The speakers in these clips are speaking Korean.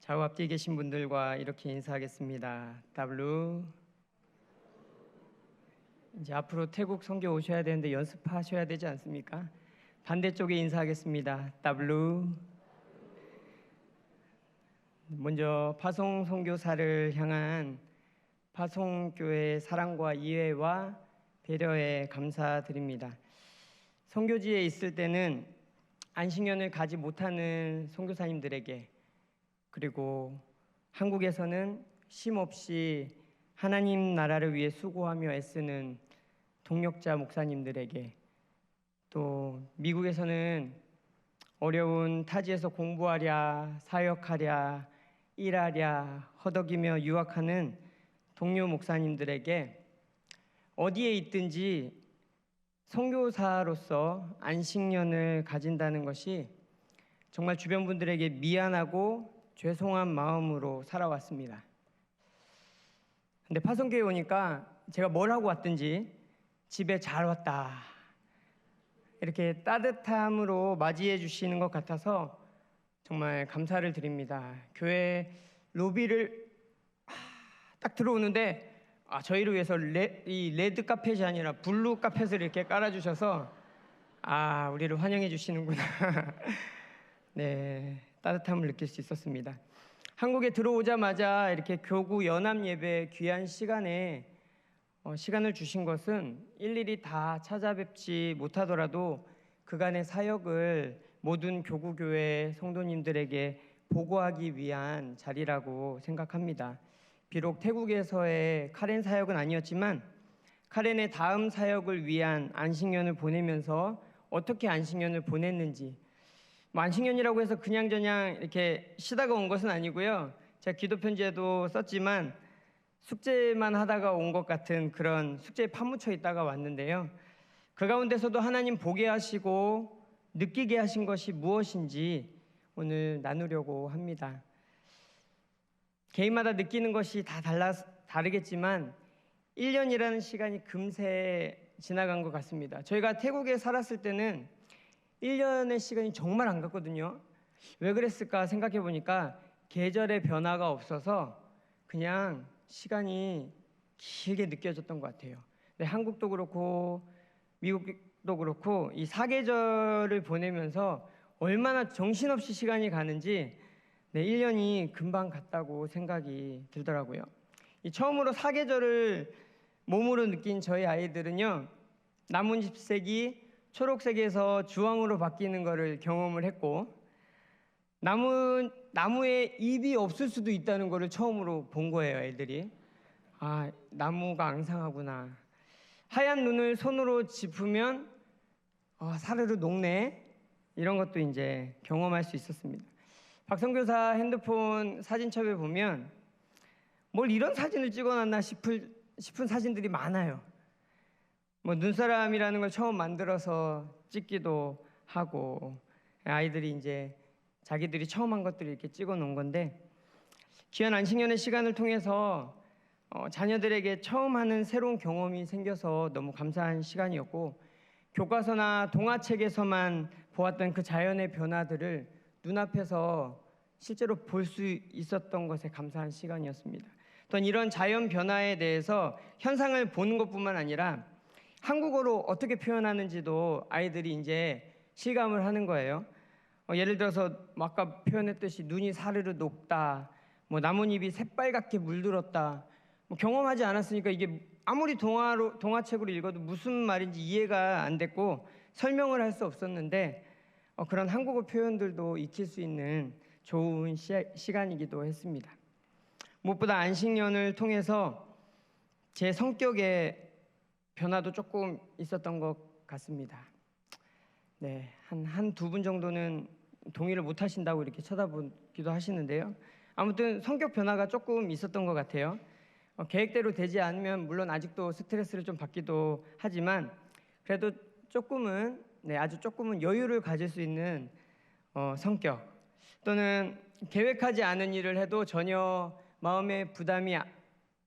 좌우 앞뒤에 계신 분들과 이렇게 인사하겠습니다. W. 이제 앞으로 태국 선교 오셔야 되는데 연습하셔야 되지 않습니까? 반대쪽에 인사하겠습니다. W. 먼저 파송 선교사를 향한 파송교회의 사랑과 이해와 배려에 감사드립니다. 선교지에 있을 때는 안식년을 가지 못하는 선교사님들에게, 그리고 한국에서는 쉼없이 하나님 나라를 위해 수고하며 애쓰는 동역자 목사님들에게, 또 미국에서는 어려운 타지에서 공부하랴, 사역하랴, 일하랴, 허덕이며 유학하는 동료 목사님들에게 어디에 있든지 선교사로서 안식년을 가진다는 것이 정말 주변 분들에게 미안하고 죄송한 마음으로 살아왔습니다. 근데 파송교회 오니까 제가 뭘 하고 왔든지 집에 잘 왔다, 이렇게 따뜻함으로 맞이해 주시는 것 같아서 정말 감사를 드립니다. 교회 로비를 딱 들어오는데 저희를 위해서 이 레드 카펫이 아니라 블루 카펫을 이렇게 깔아주셔서 우리를 환영해 주시는구나. 네, 따뜻함을 느낄 수 있었습니다. 한국에 들어오자마자 이렇게 교구 연합 예배 귀한 시간에 시간을 주신 것은 일일이 다 찾아뵙지 못하더라도 그간의 사역을 모든 교구교회 성도님들에게 보고하기 위한 자리라고 생각합니다. 비록 태국에서의 카렌 사역은 아니었지만 카렌의 다음 사역을 위한 안식년을 보내면서 어떻게 안식년을 보냈는지, 안식년이라고 해서 그냥저냥 이렇게 쉬다가 온 것은 아니고요. 제가 기도 편지에도 썼지만 숙제만 하다가 온 것 같은 그런 숙제에 파묻혀 있다가 왔는데요. 그 가운데서도 하나님 보게 하시고 느끼게 하신 것이 무엇인지 오늘 나누려고 합니다. 개인마다 느끼는 것이 다 다르겠지만 1년이라는 시간이 금세 지나간 것 같습니다. 저희가 태국에 살았을 때는 1년의 시간이 정말 안 갔거든요. 왜 그랬을까 생각해 보니까 계절의 변화가 없어서 그냥 시간이 길게 느껴졌던 것 같아요. 근데 한국도 그렇고 미국도 그렇고 이 사계절을 보내면서 얼마나 정신없이 시간이 가는지 1년이 금방 갔다고 생각이 들더라고요. 처음으로 사계절을 몸으로 느낀 저희 아이들은요, 나뭇잎색이 초록색에서 주황으로 바뀌는 것을 경험을 했고, 나무에 잎이 없을 수도 있다는 것을 처음으로 본 거예요. 애들이 나무가 앙상하구나, 하얀 눈을 손으로 짚으면 사르르 녹네, 이런 것도 이제 경험할 수 있었습니다. 박선교사 핸드폰 사진첩에 보면 뭘 이런 사진을 찍어놨나 싶은 사진들이 많아요. 눈사람이라는 걸 처음 만들어서 찍기도 하고, 아이들이 이제 자기들이 처음 한 것들을 이렇게 찍어 놓은 건데, 귀한 안식년의 시간을 통해서 자녀들에게 처음 하는 새로운 경험이 생겨서 너무 감사한 시간이었고, 교과서나 동화책에서만 보았던 그 자연의 변화들을 눈앞에서 실제로 볼 수 있었던 것에 감사한 시간이었습니다. 또한 이런 자연 변화에 대해서 현상을 보는 것뿐만 아니라 한국어로 어떻게 표현하는지도 아이들이 이제 실감을 하는 거예요. 예를 들어서 아까 표현했듯이 눈이 사르르 녹다, 나뭇잎이 새빨갛게 물들었다, 경험하지 않았으니까 이게 아무리 동화책으로 읽어도 무슨 말인지 이해가 안 됐고 설명을 할 수 없었는데, 그런 한국어 표현들도 익힐 수 있는 좋은 시간이기도 했습니다. 무엇보다 안식년을 통해서 제 성격의 변화도 조금 있었던 것 같습니다. 네, 한 두 분 정도는 동의를 못 하신다고 이렇게 쳐다보기도 하시는데요. 아무튼 성격 변화가 조금 있었던 것 같아요. 계획대로 되지 않으면 물론 아직도 스트레스를 좀 받기도 하지만 그래도 조금은, 아주 조금은 여유를 가질 수 있는 성격, 또는 계획하지 않은 일을 해도 전혀 마음의 부담이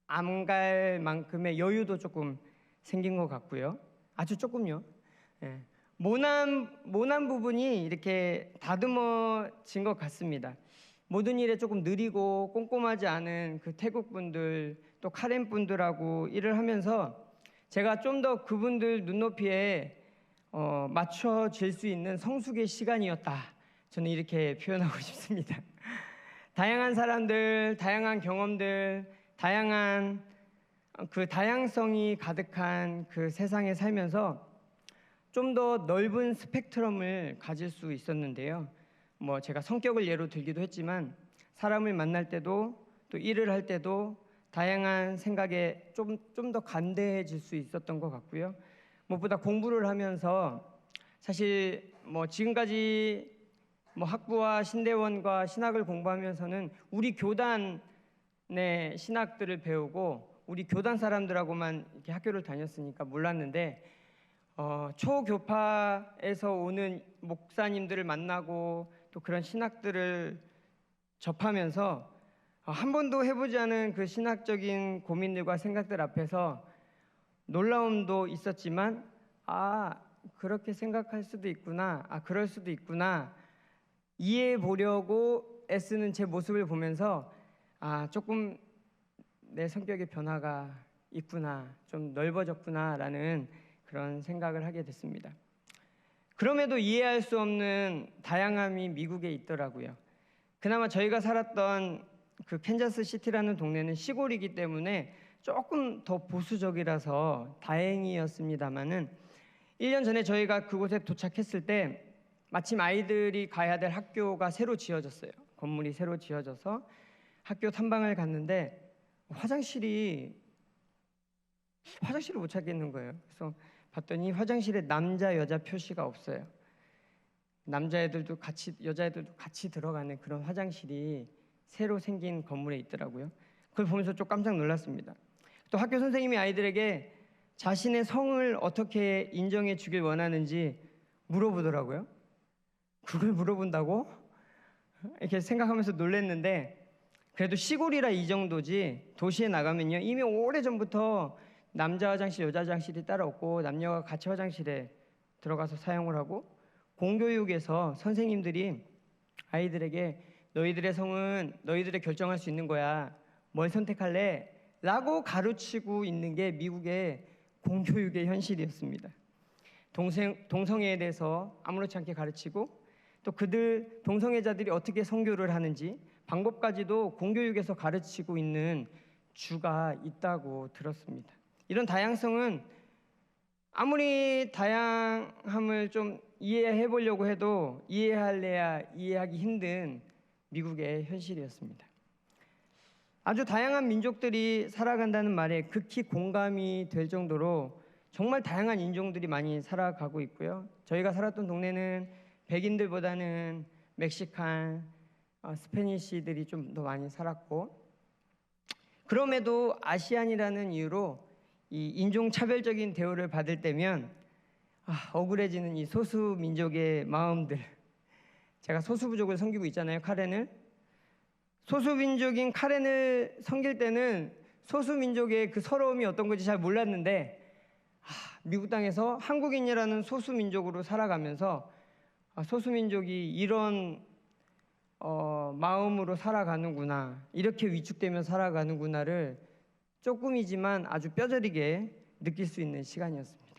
안 갈 만큼의 여유도 조금 생긴 것 같고요. 아주 조금요. 모난 부분이 이렇게 다듬어진 것 같습니다. 모든 일에 조금 느리고 꼼꼼하지 않은 그 태국 분들 또 카렌 분들하고 일을 하면서 제가 좀 더 그분들 눈높이에 맞춰질 수 있는 성숙의 시간이었다. 저는 이렇게 표현하고 싶습니다. 다양한 사람들, 다양한 경험들, 다양한 그 다양성이 가득한 그 세상에 살면서 좀 더 넓은 스펙트럼을 가질 수 있었는데요. 뭐 제가 성격을 예로 들기도 했지만 사람을 만날 때도 또 일을 할 때도 다양한 생각에 좀 더 관대해질 수 있었던 것 같고요. 무엇보다 공부를 하면서 사실 뭐 지금까지 뭐 학부와 신대원과 신학을 공부하면서는 우리 교단의 신학들을 배우고 우리 교단 사람들하고만 이렇게 학교를 다녔으니까 몰랐는데 초교파에서 오는 목사님들을 만나고 또 그런 신학들을 접하면서 한 번도 해보지 않은 그 신학적인 고민들과 생각들 앞에서 놀라움도 있었지만 그렇게 생각할 수도 있구나, 그럴 수도 있구나 이해해 보려고 애쓰는 제 모습을 보면서 조금 내 성격의 변화가 있구나, 좀 넓어졌구나라는 그런 생각을 하게 됐습니다. 그럼에도 이해할 수 없는 다양함이 미국에 있더라고요. 그나마 저희가 살았던 그 캔자스 시티라는 동네는 시골이기 때문에 조금 더 보수적이라서 다행이었습니다만은 1년 전에 저희가 그곳에 도착했을 때 마침 아이들이 가야 될 학교가 새로 지어졌어요. 건물이 새로 지어져서 학교 탐방을 갔는데 화장실을 못 찾겠는 거예요. 그래서 봤더니 화장실에 남자 여자 표시가 없어요. 남자애들도 같이 여자애들도 같이 들어가는 그런 화장실이 새로 생긴 건물에 있더라고요. 그걸 보면서 좀 깜짝 놀랐습니다. 또 학교 선생님이 아이들에게 자신의 성을 어떻게 인정해 주길 원하는지 물어보더라고요. 그걸 물어본다고? 이렇게 생각하면서 놀랐는데 그래도 시골이라 이 정도지 도시에 나가면요 이미 오래전부터 남자 화장실, 여자 화장실이 따로 없고 남녀가 같이 화장실에 들어가서 사용을 하고 공교육에서 선생님들이 아이들에게 너희들의 성은 너희들이 결정할 수 있는 거야. 뭘 선택할래? 라고 가르치고 있는 게 미국의 공교육의 현실이었습니다. 동성애에 대해서 아무렇지 않게 가르치고 또 그들 동성애자들이 어떻게 선교를 하는지 방법까지도 공교육에서 가르치고 있는 주가 있다고 들었습니다. 이런 다양성은 아무리 다양함을 좀 이해해 보려고 해도 이해할래야 이해하기 힘든 미국의 현실이었습니다. 아주 다양한 민족들이 살아간다는 말에 극히 공감이 될 정도로 정말 다양한 인종들이 많이 살아가고 있고요. 저희가 살았던 동네는 백인들보다는 멕시칸, 스페니시들이 좀 더 많이 살았고 그럼에도 아시안이라는 이유로 이 인종차별적인 대우를 받을 때면 억울해지는 이 소수민족의 마음들. 제가 소수부족을 섬기고 있잖아요, 카렌을. 소수민족인 카렌을 섬길 때는 소수민족의 그 서러움이 어떤 건지 잘 몰랐는데 미국 땅에서 한국인이라는 소수민족으로 살아가면서 소수민족이 이런 마음으로 살아가는구나, 이렇게 위축되며 살아가는구나를 조금이지만 아주 뼈저리게 느낄 수 있는 시간이었습니다.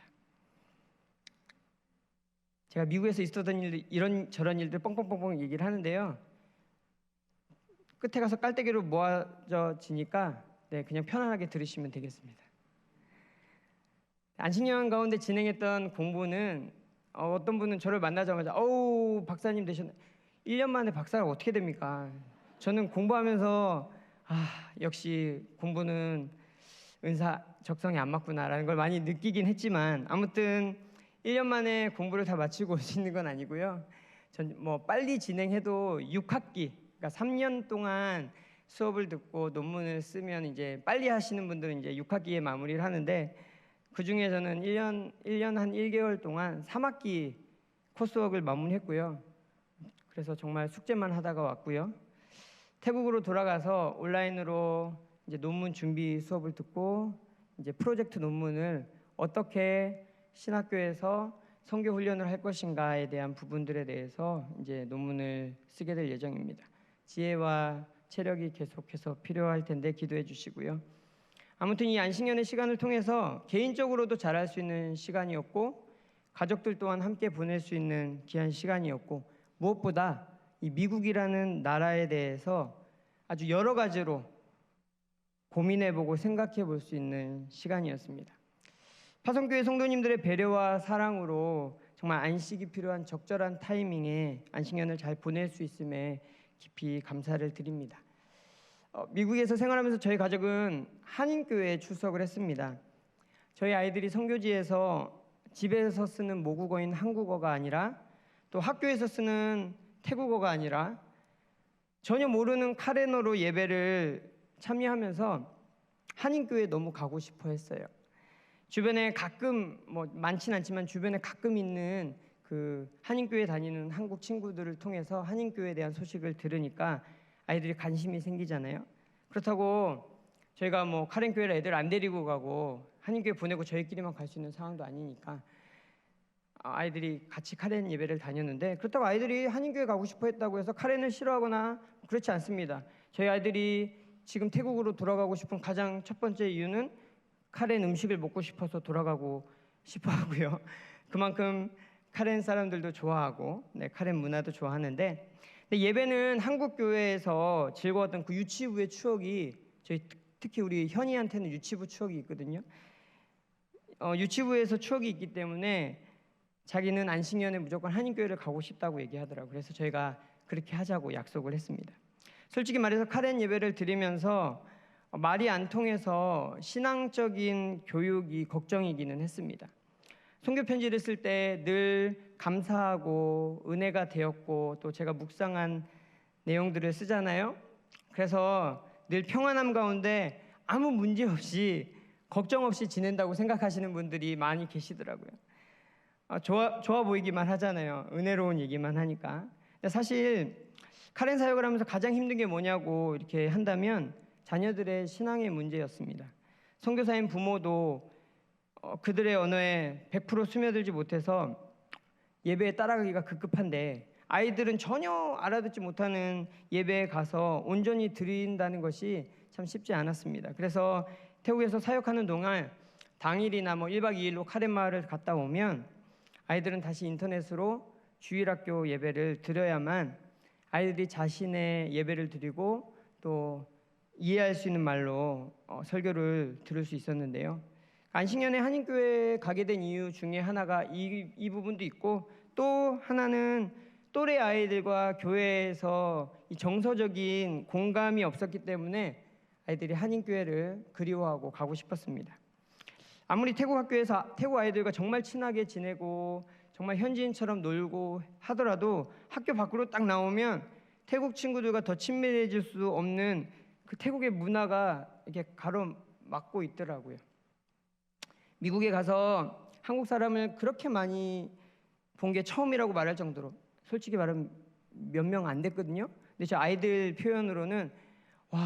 제가 미국에서 있었던 일들, 이런저런 일들 뻥뻥뻥뻥 얘기를 하는데요. 끝에 가서 깔때기로 모아져지니까 그냥 편안하게 들으시면 되겠습니다. 안식년 가운데 진행했던 공부는 어떤 분은 저를 만나자마자 박사님 되셨네. 1년 만에 박사가 어떻게 됩니까? 저는 공부하면서 역시 공부는 은사 적성에 안 맞구나라는 걸 많이 느끼긴 했지만 아무튼 1년 만에 공부를 다 마치고 올 수 있는 건 아니고요. 전 뭐 빨리 진행해도 6학기, 그러니까 3년 동안 수업을 듣고 논문을 쓰면 이제 빨리 하시는 분들은 이제 6학기에 마무리를 하는데 그 중에 저는 1년 한 1개월 동안 3학기 코스웍을 마무리했고요. 그래서 정말 숙제만 하다가 왔고요. 태국으로 돌아가서 온라인으로 이제 논문 준비 수업을 듣고 이제 프로젝트 논문을 어떻게 신학교에서 선교 훈련을 할 것인가에 대한 부분들에 대해서 이제 논문을 쓰게 될 예정입니다. 지혜와 체력이 계속해서 필요할 텐데 기도해 주시고요. 아무튼 이 안식년의 시간을 통해서 개인적으로도 자랄 수 있는 시간이었고 가족들 또한 함께 보낼 수 있는 귀한 시간이었고 무엇보다 이 미국이라는 나라에 대해서 아주 여러 가지로 고민해보고 생각해볼 수 있는 시간이었습니다. 파송교회 성도님들의 배려와 사랑으로 정말 안식이 필요한 적절한 타이밍에 안식년을 잘 보낼 수 있음에 깊이 감사를 드립니다. 미국에서 생활하면서 저희 가족은 한인교회에 출석을 했습니다. 저희 아이들이 선교지에서 집에서 쓰는 모국어인 한국어가 아니라 또 학교에서 쓰는 태국어가 아니라 전혀 모르는 카레너로 예배를 참여하면서 한인교회에 너무 가고 싶어 했어요. 주변에 가끔 많진 않지만 주변에 가끔 있는 그 한인교회 다니는 한국 친구들을 통해서 한인교회에 대한 소식을 들으니까 아이들이 관심이 생기잖아요. 그렇다고 저희가 카렌교회를 애들 안 데리고 가고 한인교회 보내고 저희끼리만 갈 수 있는 상황도 아니니까 아이들이 같이 카렌 예배를 다녔는데 그렇다고 아이들이 한인교회 가고 싶어 했다고 해서 카렌을 싫어하거나 그렇지 않습니다. 저희 아이들이 지금 태국으로 돌아가고 싶은 가장 첫 번째 이유는 카렌 음식을 먹고 싶어서 돌아가고 싶어 하고요. 그만큼 카렌 사람들도 좋아하고 카렌 문화도 좋아하는데 예배는 한국 교회에서 즐거웠던 그 유치부의 추억이 저희 특히 우리 현이한테는 유치부 추억이 있거든요. 유치부에서 추억이 있기 때문에 자기는 안식년에 무조건 한인교회를 가고 싶다고 얘기하더라고요. 그래서 저희가 그렇게 하자고 약속을 했습니다. 솔직히 말해서 카렌 예배를 드리면서 말이 안 통해서 신앙적인 교육이 걱정이기는 했습니다. 선교 편지를 쓸 때 늘 감사하고 은혜가 되었고 또 제가 묵상한 내용들을 쓰잖아요. 그래서 늘 평안함 가운데 아무 문제 없이 걱정 없이 지낸다고 생각하시는 분들이 많이 계시더라고요. 좋아 보이기만 하잖아요. 은혜로운 얘기만 하니까. 근데 사실 카렌 사역을 하면서 가장 힘든 게 뭐냐고 이렇게 한다면 자녀들의 신앙의 문제였습니다. 선교사인 부모도 그들의 언어에 100% 스며들지 못해서 예배에 따라가기가 급급한데 아이들은 전혀 알아듣지 못하는 예배에 가서 온전히 드린다는 것이 참 쉽지 않았습니다. 그래서 태국에서 사역하는 동안 당일이나 1박 2일로 카렌 마을을 갔다 오면 아이들은 다시 인터넷으로 주일학교 예배를 드려야만 아이들이 자신의 예배를 드리고 또 이해할 수 있는 말로 설교를 들을 수 있었는데요. 안식년에 한인교회에 가게 된 이유 중에 하나가 이 부분도 있고 또 하나는 또래 아이들과 교회에서 이 정서적인 공감이 없었기 때문에 아이들이 한인교회를 그리워하고 가고 싶었습니다. 아무리 태국 학교에서 태국 아이들과 정말 친하게 지내고 정말 현지인처럼 놀고 하더라도 학교 밖으로 딱 나오면 태국 친구들과 더 친밀해질 수 없는 그 태국의 문화가 이렇게 가로막고 있더라고요. 미국에 가서 한국 사람을 그렇게 많이 본 게 처음이라고 말할 정도로 솔직히 말하면 몇 명 안 됐거든요. 근데 저 아이들 표현으로는 와,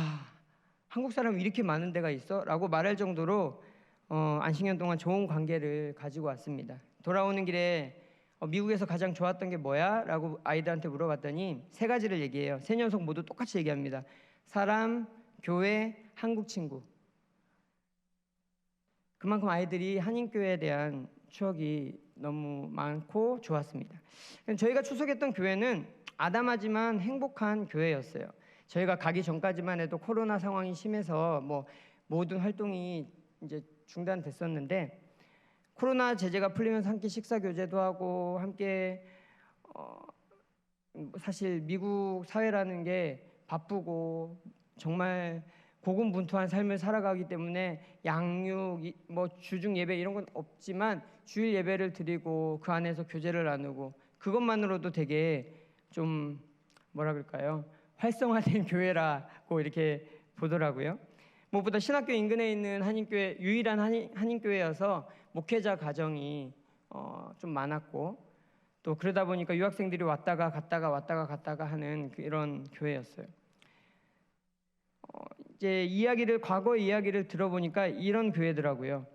한국 사람 이렇게 많은 데가 있어? 라고 말할 정도로 안식년 동안 좋은 관계를 가지고 왔습니다. 돌아오는 길에 미국에서 가장 좋았던 게 뭐야? 라고 아이들한테 물어봤더니 3가지를 얘기해요. 3녀석 모두 똑같이 얘기합니다. 사람, 교회, 한국 친구. 그만큼 아이들이 한인교회에 대한 추억이 너무 많고 좋았습니다. 저희가 출석했던 교회는 아담하지만 행복한 교회였어요. 저희가 가기 전까지만 해도 코로나 상황이 심해서 모든 활동이 이제 중단됐었는데 코로나 제재가 풀리면서 함께 식사 교제도 하고 함께 사실 미국 사회라는 게 바쁘고 정말 고군분투한 삶을 살아가기 때문에 양육, 주중 예배 이런 건 없지만 주일 예배를 드리고 그 안에서 교제를 나누고 그것만으로도 되게 좀 활성화된 교회라고 이렇게 보더라고요. 무엇보다 신학교 인근에 있는 한인교회 유일한 한인교회여서 목회자 가정이 좀 많았고 또 그러다 보니까 유학생들이 왔다가 갔다가 하는 이런 교회였어요. 이제 과거 이야기를 들어보니까 이런 교회더라고요.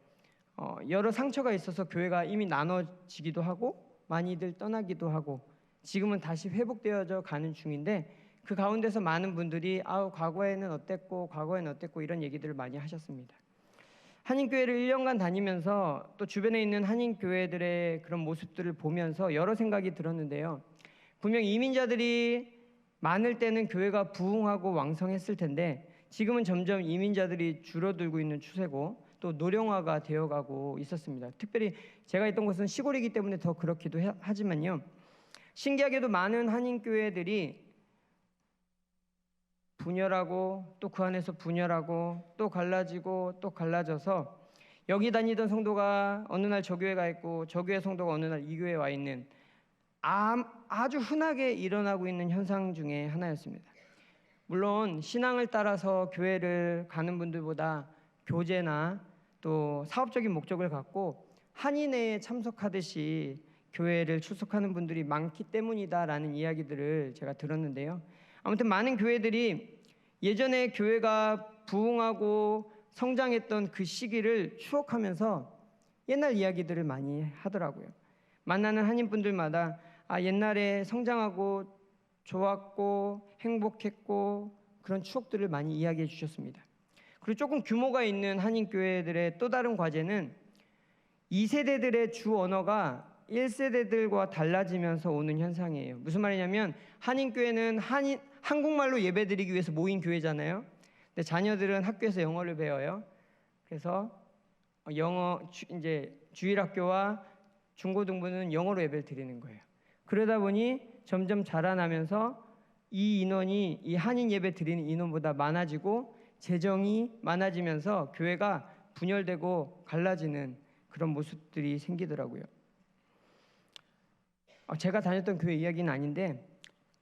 여러 상처가 있어서 교회가 이미 나눠지기도 하고 많이들 떠나기도 하고 지금은 다시 회복되어져 가는 중인데 그 가운데서 많은 분들이 과거에는 어땠고 이런 얘기들을 많이 하셨습니다. 한인교회를 1년간 다니면서 또 주변에 있는 한인교회들의 그런 모습들을 보면서 여러 생각이 들었는데요. 분명 이민자들이 많을 때는 교회가 부흥하고 왕성했을 텐데 지금은 점점 이민자들이 줄어들고 있는 추세고 또 노령화가 되어가고 있었습니다. 특별히 제가 있던 곳은 시골이기 때문에 더 그렇기도 하지만요. 신기하게도 많은 한인교회들이 분열하고 또 그 안에서 분열하고 또 갈라지고 또 갈라져서 여기 다니던 성도가 어느 날 저 교회 가 있고 저 교회 성도가 어느 날 이 교회에 와 있는 아주 흔하게 일어나고 있는 현상 중에 하나였습니다. 물론 신앙을 따라서 교회를 가는 분들보다 교제나 또 사업적인 목적을 갖고 한인회에 참석하듯이 교회를 출석하는 분들이 많기 때문이다라는 이야기들을 제가 들었는데요. 아무튼 많은 교회들이 예전에 교회가 부흥하고 성장했던 그 시기를 추억하면서 옛날 이야기들을 많이 하더라고요. 만나는 한인분들마다 옛날에 성장하고 좋았고 행복했고 그런 추억들을 많이 이야기해 주셨습니다. 그리고 조금 규모가 있는 한인교회들의 또 다른 과제는 2세대들의 주 언어가 1세대들과 달라지면서 오는 현상이에요. 무슨 말이냐면 한인교회는 한국말로 예배드리기 위해서 모인 교회잖아요. 근데 자녀들은 학교에서 영어를 배워요. 그래서 이제 주일학교와 중고등부는 영어로 예배를 드리는 거예요. 그러다 보니 점점 자라나면서 이 인원이 이 한인 예배 드리는 인원보다 많아지고 재정이 많아지면서 교회가 분열되고 갈라지는 그런 모습들이 생기더라고요. 제가 다녔던 교회 이야기는 아닌데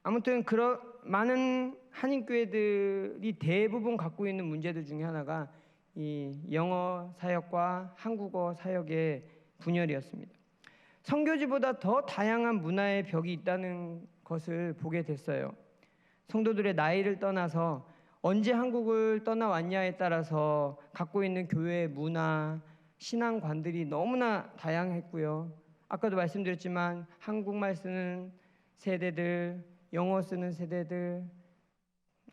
아무튼 그런 많은 한인교회들이 대부분 갖고 있는 문제들 중에 하나가 이 영어 사역과 한국어 사역의 분열이었습니다. 선교지보다 더 다양한 문화의 벽이 있다는 것을 보게 됐어요. 성도들의 나이를 떠나서 언제 한국을 떠나왔냐에 따라서 갖고 있는 교회의 문화, 신앙관들이 너무나 다양했고요. 아까도 말씀드렸지만 한국말 쓰는 세대들, 영어 쓰는 세대들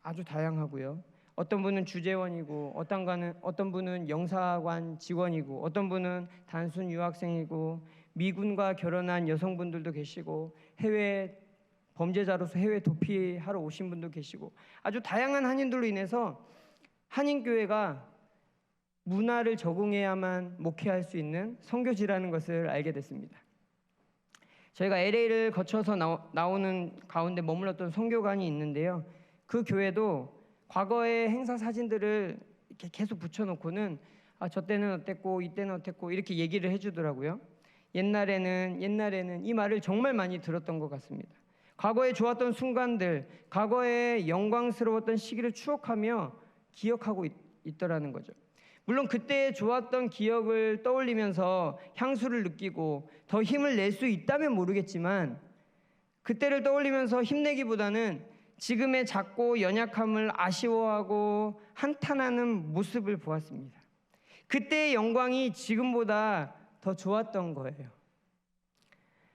아주 다양하고요. 어떤 분은 주재원이고 어떤 분은 영사관 직원이고 어떤 분은 단순 유학생이고 미군과 결혼한 여성분들도 계시고 해외 범죄자로서 해외 도피하러 오신 분도 계시고 아주 다양한 한인들로 인해서 한인교회가 문화를 적응해야만 목회할 수 있는 선교지라는 것을 알게 됐습니다. 저희가 LA를 거쳐서 나오는 가운데 머물렀던 선교관이 있는데요. 그 교회도 과거의 행사 사진들을 이렇게 계속 붙여놓고는 저 때는 어땠고 이때는 어땠고 이렇게 얘기를 해주더라고요. 옛날에는 이 말을 정말 많이 들었던 것 같습니다. 과거에 좋았던 순간들, 과거에 영광스러웠던 시기를 추억하며 기억하고 있더라는 거죠. 물론 그때 좋았던 기억을 떠올리면서 향수를 느끼고 더 힘을 낼 수 있다면 모르겠지만 그때를 떠올리면서 힘내기보다는 지금의 작고 연약함을 아쉬워하고 한탄하는 모습을 보았습니다. 그때의 영광이 지금보다 더 좋았던 거예요.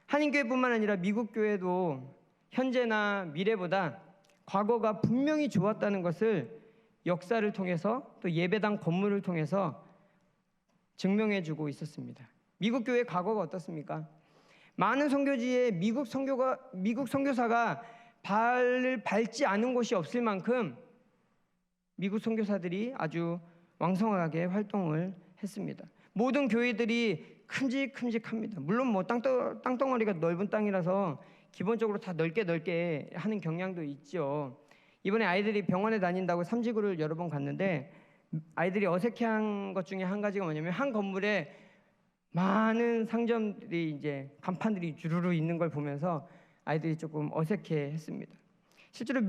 한인교회뿐만 아니라 미국 교회도 현재나 미래보다 과거가 분명히 좋았다는 것을 역사를 통해서 또 예배당 건물을 통해서 증명해주고 있었습니다. 미국 교회 과거가 어떻습니까? 많은 선교지에 미국 선교사가 발을 밟지 않은 곳이 없을 만큼 미국 선교사들이 아주 왕성하게 활동을 했습니다. 모든 교회들이 큼직큼직합니다. 물론 뭐 땅덩어리가 넓은 땅이라서 기본적으로 다 넓게 하는 경향도 있죠. 이번에 아이들이 병원에 다닌다고 삼지구를 여러 번 갔는데 아이들이 어색해한 것 중에 한 가지가 뭐냐면 한 건물에 많은 상점들이 이제 간판들이 주르르 있는 걸 보면서 아이들이 조금 어색해했습니다. 실제로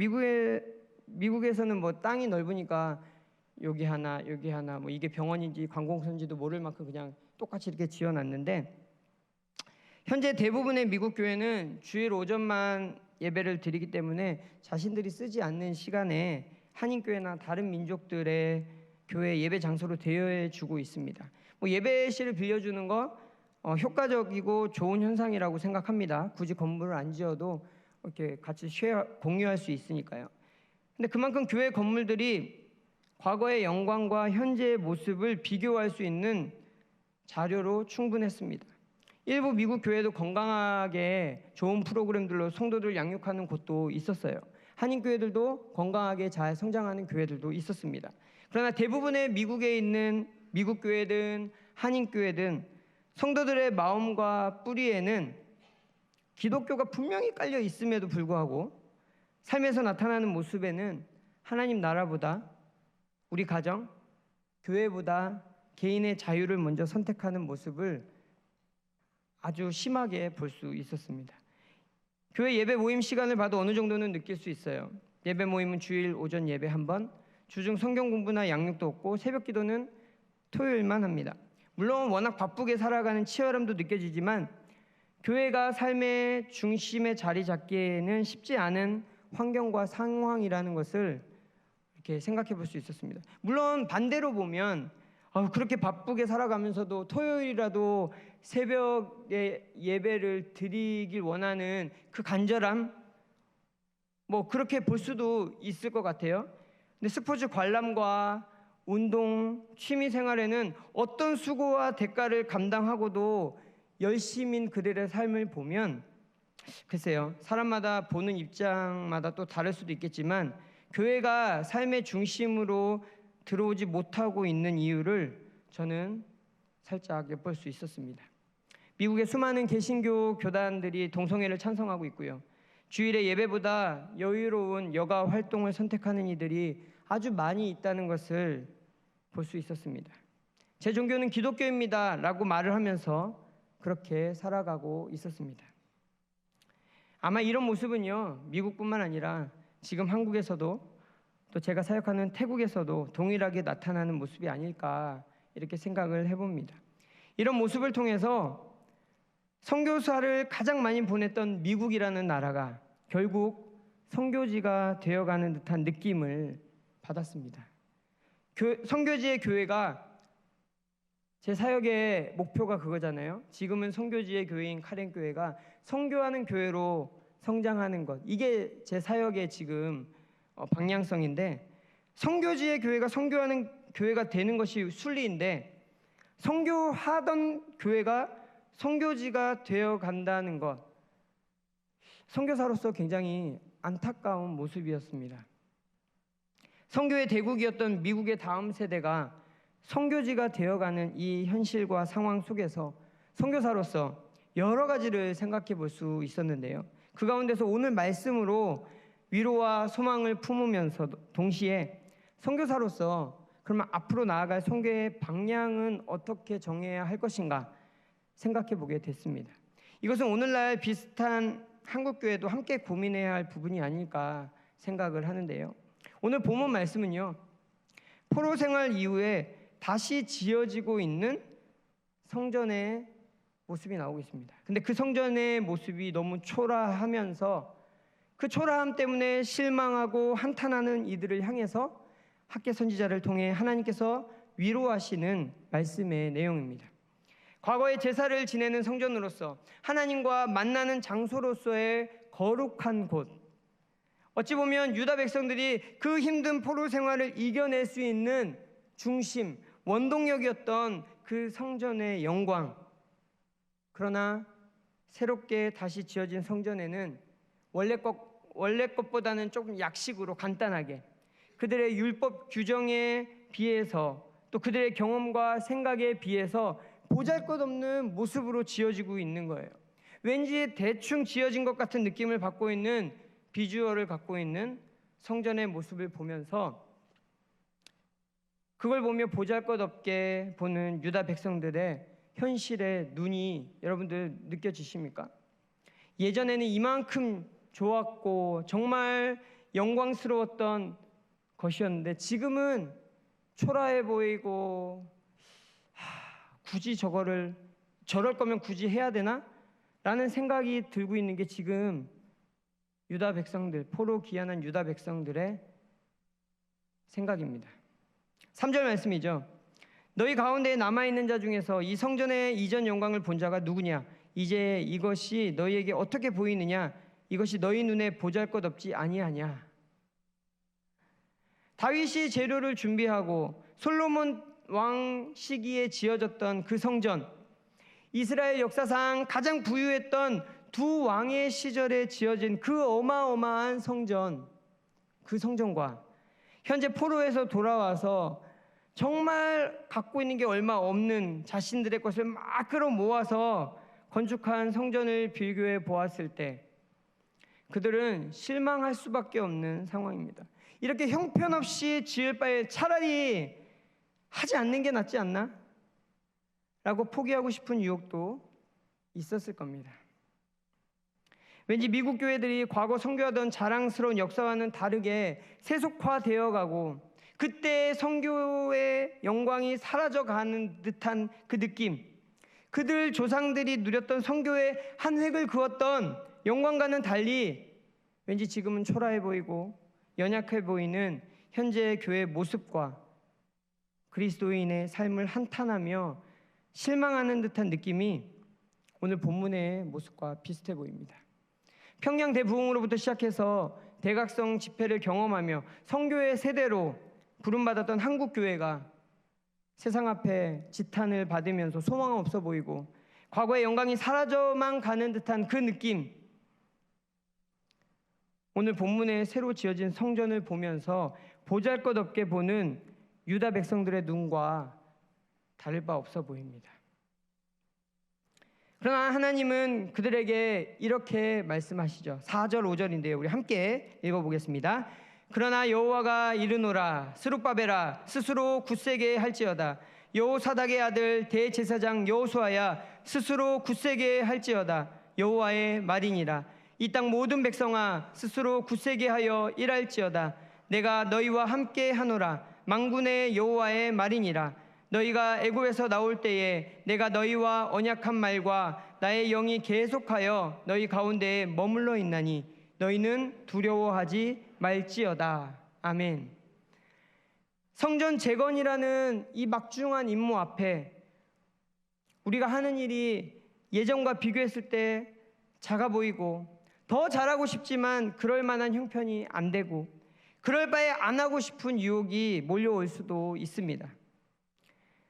미국에서는 뭐 땅이 넓으니까 여기 하나 뭐 이게 병원인지 관공서인지도 모를 만큼 그냥 똑같이 이렇게 지어놨는데 현재 대부분의 미국 교회는 주일 오전만 예배를 드리기 때문에 자신들이 쓰지 않는 시간에 한인교회나 다른 민족들의 교회 예배 장소로 대여해주고 있습니다. 뭐 예배실을 빌려주는 거 효과적이고 좋은 현상이라고 생각합니다. 굳이 건물을 안 지어도 이렇게 같이 공유할 수 있으니까요. 근데 그만큼 교회 건물들이 과거의 영광과 현재의 모습을 비교할 수 있는 자료로 충분했습니다. 일부 미국 교회도 건강하게 좋은 프로그램들로 성도들 양육하는 곳도 있었어요. 한인교회들도 건강하게 잘 성장하는 교회들도 있었습니다. 그러나 대부분의 미국에 있는 미국 교회든 한인교회든 성도들의 마음과 뿌리에는 기독교가 분명히 깔려 있음에도 불구하고 삶에서 나타나는 모습에는 하나님 나라보다 우리 가정, 교회보다 개인의 자유를 먼저 선택하는 모습을 아주 심하게 볼 수 있었습니다. 교회 예배 모임 시간을 봐도 어느 정도는 느낄 수 있어요. 예배 모임은 주일 오전 예배 한 번, 주중 성경 공부나 양육도 없고 새벽 기도는 토요일만 합니다. 물론 워낙 바쁘게 살아가는 치열함도 느껴지지만 교회가 삶의 중심에 자리 잡기에는 쉽지 않은 환경과 상황이라는 것을 이렇게 생각해 볼 수 있었습니다. 물론 반대로 보면 그렇게 바쁘게 살아가면서도 토요일이라도 새벽에 예배를 드리길 원하는 그 간절함, 그렇게 볼 수도 있을 것 같아요. 근데 스포츠 관람과 운동, 취미 생활에는 어떤 수고와 대가를 감당하고도 열심인 그들의 삶을 보면 글쎄요, 사람마다 보는 입장마다 또 다를 수도 있겠지만 교회가 삶의 중심으로 들어오지 못하고 있는 이유를 저는 살짝 엿볼 수 있었습니다. 미국의 수많은 개신교 교단들이 동성애를 찬성하고 있고요. 주일의 예배보다 여유로운 여가 활동을 선택하는 이들이 아주 많이 있다는 것을 볼 수 있었습니다. 제 종교는 기독교입니다 라고 말을 하면서 그렇게 살아가고 있었습니다. 아마 이런 모습은요, 미국뿐만 아니라 지금 한국에서도 또 제가 사역하는 태국에서도 동일하게 나타나는 모습이 아닐까 이렇게 생각을 해봅니다. 이런 모습을 통해서 선교사를 가장 많이 보냈던 미국이라는 나라가 결국 선교지가 되어가는 듯한 느낌을 받았습니다. 선교지의 교회가 제 사역의 목표가 그거잖아요. 지금은 선교지의 교회인 카렌 교회가 선교하는 교회로 성장하는 것, 이게 제 사역의 지금 방향성인데, 선교지의 교회가 선교하는 교회가 되는 것이 순리인데 선교하던 교회가 선교지가 되어 간다는 것, 선교사로서 굉장히 안타까운 모습이었습니다. 선교의 대국이었던 미국의 다음 세대가 선교지가 되어가는 이 현실과 상황 속에서 선교사로서 여러 가지를 생각해 볼 수 있었는데요. 그 가운데서 오늘 말씀으로 위로와 소망을 품으면서 동시에 선교사로서 그러면 앞으로 나아갈 선교의 방향은 어떻게 정해야 할 것인가 생각해 보게 됐습니다. 이것은 오늘날 비슷한 한국교회도 함께 고민해야 할 부분이 아닐까 생각을 하는데요. 오늘 본문 말씀은요, 포로 생활 이후에 다시 지어지고 있는 성전의 모습이 나오고 있습니다. 근데 그 성전의 모습이 너무 초라하면서 그 초라함 때문에 실망하고 한탄하는 이들을 향해서 학개 선지자를 통해 하나님께서 위로하시는 말씀의 내용입니다. 과거에 제사를 지내는 성전으로서 하나님과 만나는 장소로서의 거룩한 곳, 어찌 보면 유다 백성들이 그 힘든 포로 생활을 이겨낼 수 있는 중심, 원동력이었던 그 성전의 영광, 그러나 새롭게 다시 지어진 성전에는 원래 것보다는 조금 약식으로 간단하게 그들의 율법 규정에 비해서 또 그들의 경험과 생각에 비해서 보잘것없는 모습으로 지어지고 있는 거예요. 왠지 대충 지어진 것 같은 느낌을 받고 있는 비주얼을 갖고 있는 성전의 모습을 보면서 그걸 보며 보잘것없게 보는 유다 백성들의 현실의 눈이 여러분들 느껴지십니까? 예전에는 이만큼 좋았고 정말 영광스러웠던 것이었는데 지금은 초라해 보이고 굳이 저럴 거면 굳이 해야 되나? 라는 생각이 들고 있는 게 지금 유다 백성들, 포로 귀환한 유다 백성들의 생각입니다. 3절 말씀이죠. 너희 가운데에 남아있는 자 중에서 이 성전의 이전 영광을 본 자가 누구냐? 이제 이것이 너희에게 어떻게 보이느냐? 이것이 너희 눈에 보잘것없지 아니하냐? 다윗이 재료를 준비하고 솔로몬 왕 시기에 지어졌던 그 성전, 이스라엘 역사상 가장 부유했던 두 왕의 시절에 지어진 그 어마어마한 성전, 그 성전과 현재 포로에서 돌아와서 정말 갖고 있는 게 얼마 없는 자신들의 것을 막 끌어모아서 건축한 성전을 비교해 보았을 때 그들은 실망할 수밖에 없는 상황입니다. 이렇게 형편없이 지을 바에 차라리 하지 않는 게 낫지 않나? 라고 포기하고 싶은 유혹도 있었을 겁니다. 왠지 미국 교회들이 과거 선교하던 자랑스러운 역사와는 다르게 세속화되어 가고 그때 선교의 영광이 사라져가는 듯한 그 느낌, 그들 조상들이 누렸던 선교의 한 획을 그었던 영광과는 달리 왠지 지금은 초라해 보이고 연약해 보이는 현재의 교회의 모습과 그리스도인의 삶을 한탄하며 실망하는 듯한 느낌이 오늘 본문의 모습과 비슷해 보입니다. 평양 대부흥으로부터 시작해서 대각성 집회를 경험하며 선교의 세대로 부름받았던 한국 교회가 세상 앞에 지탄을 받으면서 소망 없어 보이고 과거의 영광이 사라져만 가는 듯한 그 느낌, 오늘 본문에 새로 지어진 성전을 보면서 보잘것없게 보는 유다 백성들의 눈과 다를 바 없어 보입니다. 그러나 하나님은 그들에게 이렇게 말씀하시죠. 4절 5절인데요. 우리 함께 읽어보겠습니다. 그러나 여호와가 이르노라 스룹바벨아 스스로 굳세게 할지어다. 여호사닥의 아들 대제사장 여호수아야 스스로 굳세게 할지어다. 여호와의 말이니라. 이 땅 모든 백성아 스스로 굳세게 하여 일할지어다. 내가 너희와 함께 하노라. 만군의 여호와의 말이니라. 너희가 애굽에서 나올 때에 내가 너희와 언약한 말과 나의 영이 계속하여 너희 가운데에 머물러 있나니 너희는 두려워하지 말지어다. 아멘. 성전 재건이라는 이 막중한 임무 앞에 우리가 하는 일이 예전과 비교했을 때 작아 보이고 더 잘하고 싶지만 그럴 만한 형편이 안 되고 그럴 바에 안 하고 싶은 유혹이 몰려올 수도 있습니다.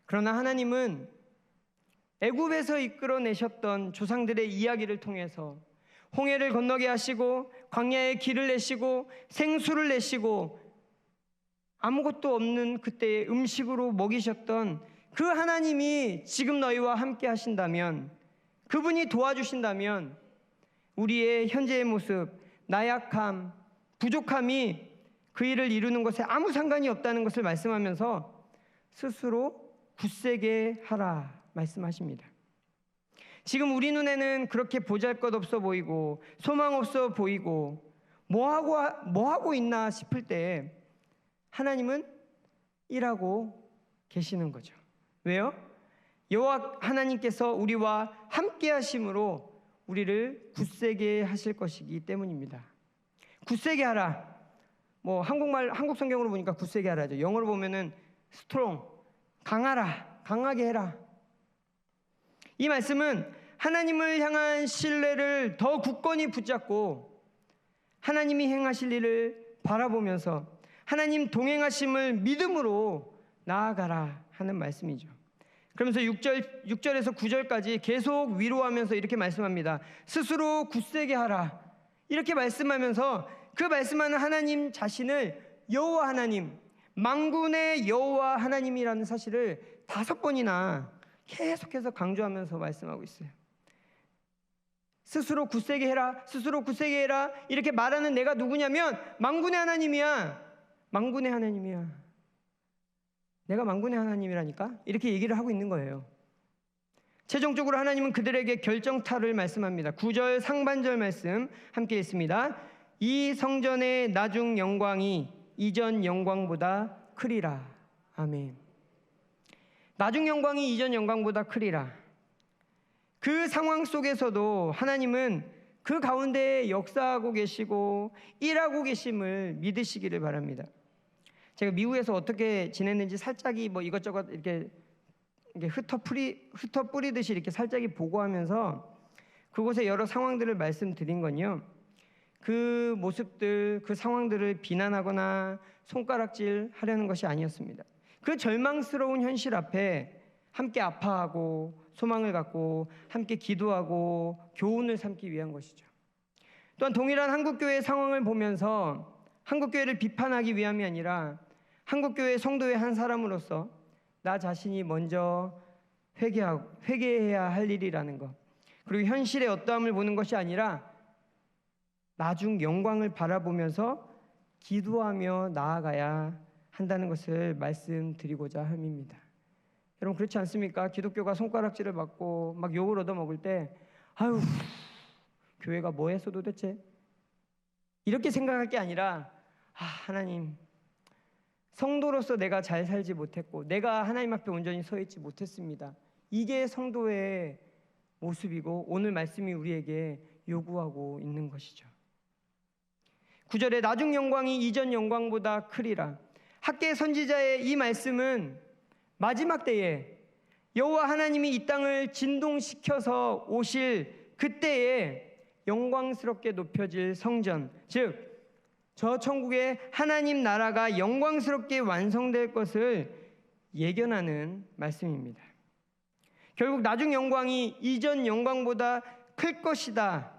그러나 하나님은 애굽에서 이끌어내셨던 조상들의 이야기를 통해서 홍해를 건너게 하시고 광야에 길을 내시고 생수를 내시고 아무것도 없는 그때의 음식으로 먹이셨던 그 하나님이 지금 너희와 함께 하신다면, 그분이 도와주신다면 우리의 현재의 모습, 나약함, 부족함이 그 일을 이루는 것에 아무 상관이 없다는 것을 말씀하면서 스스로 굳세게 하라 말씀하십니다. 지금 우리 눈에는 그렇게 보잘것없어 보이고 소망 없어 보이고 뭐 하고 있나 싶을 때 하나님은 일하고 계시는 거죠. 왜요? 여호와 하나님께서 우리와 함께 하심으로 우리를 굳세게 하실 것이기 때문입니다. 굳세게 하라. 뭐 한국 성경으로 보니까 굳세게 하라죠. 영어로 보면은 strong, 강하라, 강하게 해라. 이 말씀은 하나님을 향한 신뢰를 더 굳건히 붙잡고 하나님이 행하실 일을 바라보면서 하나님 동행하심을 믿음으로 나아가라 하는 말씀이죠. 그러면서 6절에서 9절까지 계속 위로하면서 이렇게 말씀합니다. 스스로 굳세게 하라. 이렇게 말씀하면서 그 말씀하는 하나님 자신을 여호와 하나님, 만군의 여호와 하나님이라는 사실을 5번이나 계속해서 강조하면서 말씀하고 있어요. 스스로 굳세게 해라, 스스로 굳세게 해라 이렇게 말하는 내가 누구냐면 만군의 하나님이야. 만군의 하나님이야. 내가 만군의 하나님이라니까? 이렇게 얘기를 하고 있는 거예요. 최종적으로 하나님은 그들에게 결정타를 말씀합니다. 9절 상반절 말씀 함께 읽습니다. 이 성전의 나중 영광이 이전 영광보다 크리라. 아멘. 나중 영광이 이전 영광보다 크리라. 그 상황 속에서도 하나님은 그 가운데 역사하고 계시고 일하고 계심을 믿으시기를 바랍니다. 제가 미국에서 어떻게 지냈는지 살짝이 뭐 이것저것 이렇게 흩어 뿌리듯이 이렇게 살짝이 보고하면서 그곳의 여러 상황들을 말씀드린 건요. 그 모습들, 그 상황들을 비난하거나 손가락질 하려는 것이 아니었습니다. 그 절망스러운 현실 앞에 함께 아파하고 소망을 갖고 함께 기도하고 교훈을 삼기 위한 것이죠. 또한 동일한 한국교회의 상황을 보면서 한국교회를 비판하기 위함이 아니라 한국교회 성도의 한 사람으로서 나 자신이 먼저 회개해야 할 일이라는 것, 그리고 현실의 어떠함을 보는 것이 아니라 나중 영광을 바라보면서 기도하며 나아가야 한다는 것을 말씀드리고자 함입니다. 여러분, 그렇지 않습니까? 기독교가 손가락질을 받고 막 욕을 얻어먹을 때 아유, 교회가 뭐 했어 도대체? 이렇게 생각할 게 아니라 하나님, 성도로서 내가 잘 살지 못했고 내가 하나님 앞에 온전히 서 있지 못했습니다. 이게 성도의 모습이고 오늘 말씀이 우리에게 요구하고 있는 것이죠. 9절에 나중 영광이 이전 영광보다 크리라. 학개 선지자의 이 말씀은 마지막 때에 여호와 하나님이 이 땅을 진동시켜서 오실 그때에 영광스럽게 높여질 성전, 즉 저 천국의 하나님 나라가 영광스럽게 완성될 것을 예견하는 말씀입니다. 결국 나중 영광이 이전 영광보다 클 것이다.